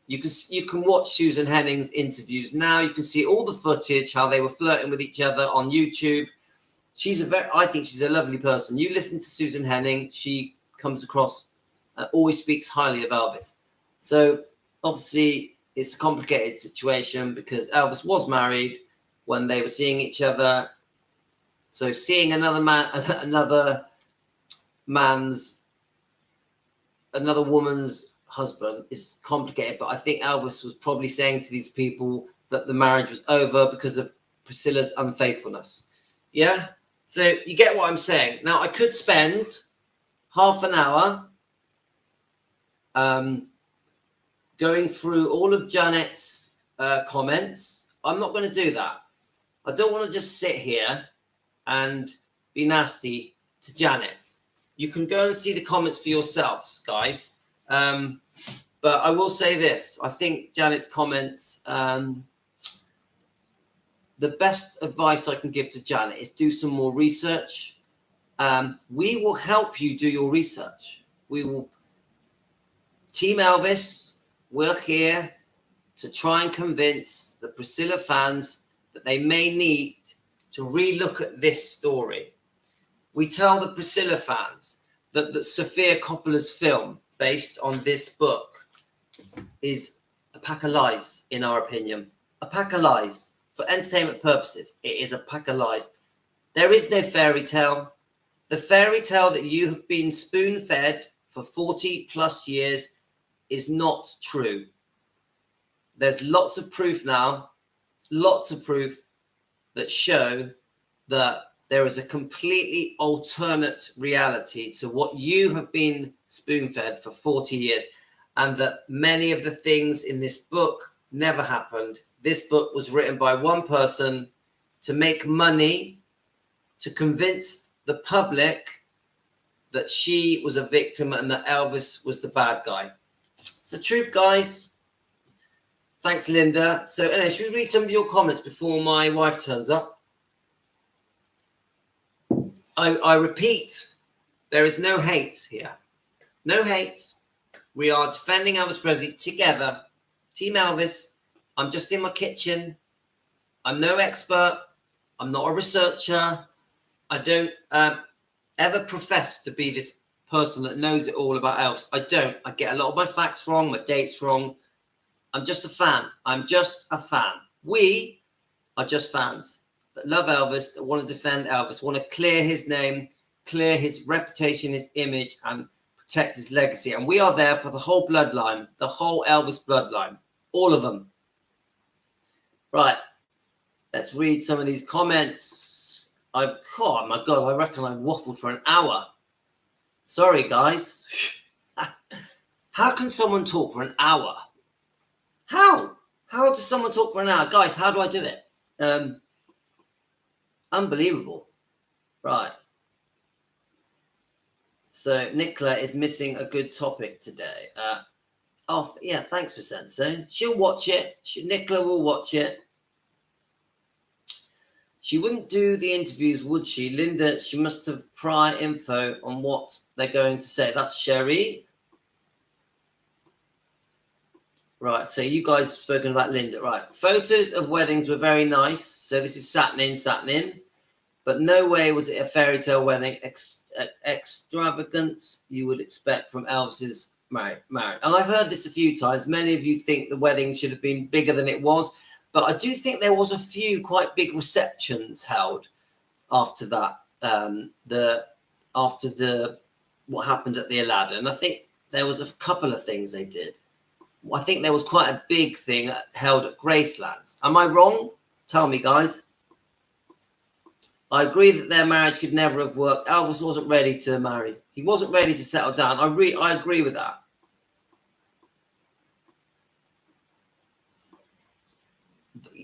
You can watch Susan Henning's interviews now. You can see all the footage, how they were flirting with each other on YouTube. I think she's a lovely person. You listen to Susan Henning, she comes across, always speaks highly of Elvis. So obviously it's a complicated situation because Elvis was married when they were seeing each other. So seeing another woman's husband is complicated, but I think Elvis was probably saying to these people that the marriage was over because of Priscilla's unfaithfulness. Yeah? So you get what I'm saying. Now, I could spend half an hour going through all of Janet's comments. I'm not going to do that. I don't want to just sit here and be nasty to Janet. You can go and see the comments for yourselves, guys. But I will say this. I think Janet's comments, the best advice I can give to Janet is do some more research. We will help you do your research. We will, Team Elvis, we're here to try and convince the Priscilla fans that they may need to relook at this story. We tell the Priscilla fans that Sofia Coppola's film based on this book is a pack of lies, in our opinion. A pack of lies. For entertainment purposes, it is a pack of lies. There is no fairy tale. The fairy tale that you have been spoon-fed for 40 plus years is not true. There's lots of proof now, lots of proof that show that there is a completely alternate reality to what you have been spoon-fed for 40 years, and that many of the things in this book never happened. This book was written by one person to make money, to convince the public that she was a victim and that Elvis was the bad guy. It's the truth, guys. Thanks, Linda. So anyway, should we read some of your comments before my wife turns up? I repeat, there is no hate here. No hate. We are defending Elvis Presley together. Team Elvis. I'm just in my kitchen. I'm no expert. I'm not a researcher. I don't ever profess to be this person that knows it all about Elvis. I don't. I get a lot of my facts wrong, my dates wrong. I'm just a fan. I'm just a fan. We are just fans that love Elvis, that want to defend Elvis, want to clear his name, clear his reputation, his image, and protect his legacy. And we are there for the whole bloodline, the whole Elvis bloodline, all of them. Right. Let's read some of these comments. Oh my God, I reckon I've waffled for an hour. Sorry, guys. How can someone talk for an hour? How? How does someone talk for an hour? Guys, how do I do it? Unbelievable. Right. So Nicola is missing a good topic today. Yeah, thanks for Sensei. She'll watch it. Nicola will watch it. She wouldn't do the interviews, would she? Linda, she must have prior info on what they're going to say. That's Sherry. Right, so you guys have spoken about Linda. Right, photos of weddings were very nice. So this is satin in. But no way was it a fairy tale wedding. Extravagance you would expect from Elvis's marriage. And I've heard this a few times. Many of you think the wedding should have been bigger than it was. But I do think there was a few quite big receptions held after that. After what happened at the Aladdin. I think there was a couple of things they did. I think there was quite a big thing held at Graceland. Am I wrong? Tell me, guys. I agree that their marriage could never have worked. Elvis wasn't ready to marry. He wasn't ready to settle down. I agree with that.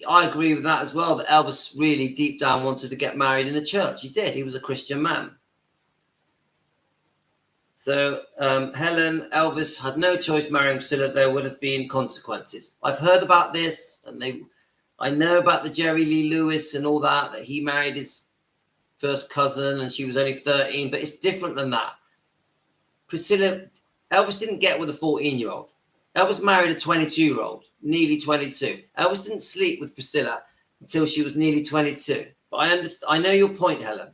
I agree with that as well, that Elvis really deep down wanted to get married in a church. He did. He was a Christian man. So, Helen, Elvis had no choice marrying Priscilla. There would have been consequences. I've heard about this, and I know about the Jerry Lee Lewis and all that he married his first cousin and she was only 13, but it's different than that. Elvis didn't get with a 14-year-old. Elvis married a 22-year-old, nearly 22. Elvis didn't sleep with Priscilla until she was nearly 22. But I know your point, Helen.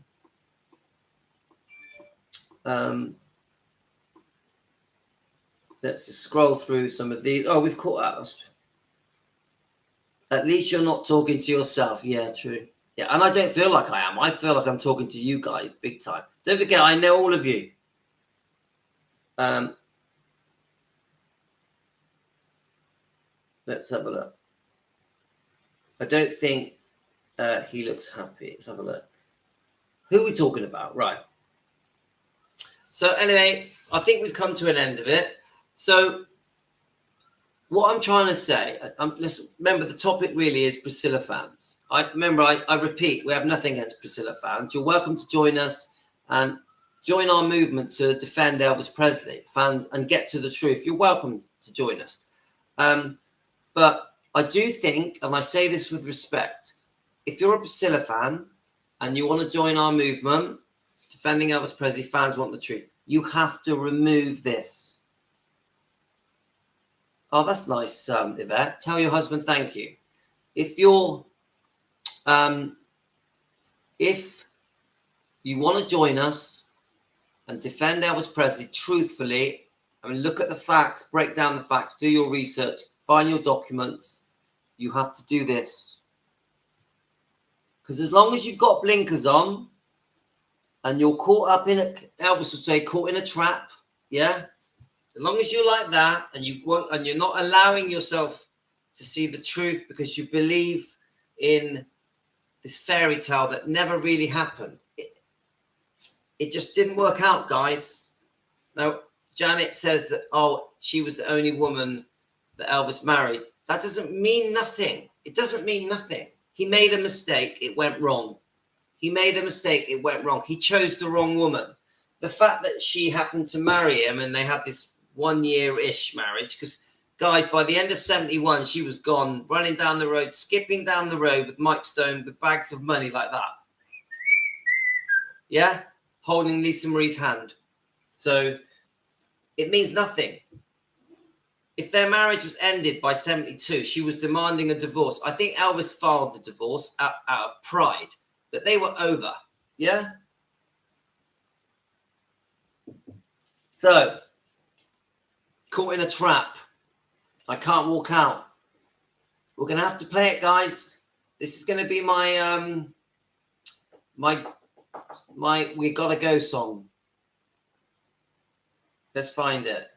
Let's just scroll through some of these. Oh, we've caught up. At least you're not talking to yourself. Yeah, true. Yeah, and I don't feel like I am. I feel like I'm talking to you guys big time. Don't forget, I know all of you. Let's have a look. I don't think he looks happy. Let's have a look. Who are we talking about? Right. So anyway, I think we've come to an end of it. So what I'm trying to say, let's remember the topic really is Priscilla fans. I repeat, we have nothing against Priscilla fans. You're welcome to join us and join our movement to defend Elvis Presley fans and get to the truth. You're welcome to join us. But I do think, and I say this with respect, if you're a Priscilla fan and you want to join our movement, defending Elvis Presley, fans want the truth, you have to remove this. Oh, that's nice, Yvette. Tell your husband thank you. If you want to join us and defend Elvis Presley truthfully, I mean, look at the facts, break down the facts, do your research, find your documents, you have to do this. Because as long as you've got blinkers on and you're caught up in Elvis would say, caught in a trap, yeah? As long as you're like that and you're not allowing yourself to see the truth because you believe in this fairy tale that never really happened. It just didn't work out, guys. Now, Janet says that, she was the only woman that Elvis married. That doesn't mean nothing. It doesn't mean nothing. He made a mistake. It went wrong. He made a mistake. It went wrong. He chose the wrong woman. The fact that she happened to marry him and they had this 1 year-ish marriage, because guys, by the end of 71, she was gone, running down the road, skipping down the road with Mike Stone with bags of money like that. Yeah? Holding Lisa Marie's hand. So it means nothing. If their marriage was ended by 72, she was demanding a divorce. I think Elvis filed the divorce out of pride, but they were over. Yeah? So, caught in a trap. I can't walk out. We're going to have to play it, guys. This is going to be my We Gotta Go song. Let's find it.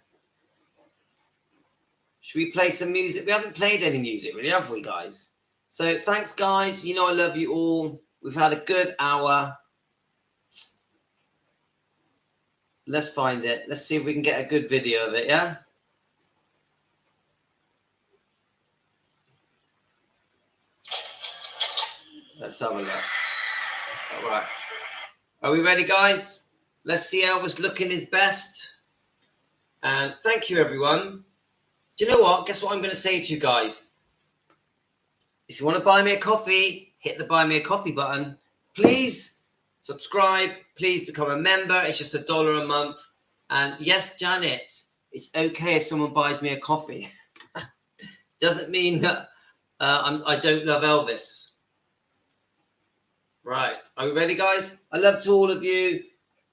Should we play some music? We haven't played any music, really, have we, guys? So thanks, guys. You know I love you all. We've had a good hour. Let's find it. Let's see if we can get a good video of it, yeah? Let's have a look. All right. Are we ready, guys? Let's see Elvis looking his best. And thank you, everyone. Do you know what? Guess what I'm going to say to you guys? If you want to buy me a coffee, hit the buy me a coffee button. Please subscribe. Please become a member. It's just $1 a month. And yes, Janet, it's okay if someone buys me a coffee. Doesn't mean that I don't love Elvis. Right. Are we ready, guys? I love to all of you.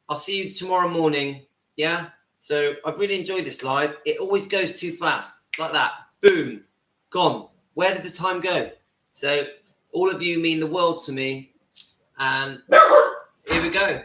I'll see you tomorrow morning. Yeah? So I've really enjoyed this live. It always goes too fast. Like that. Boom. Gone. Where did the time go? So all of you mean the world to me. And here we go.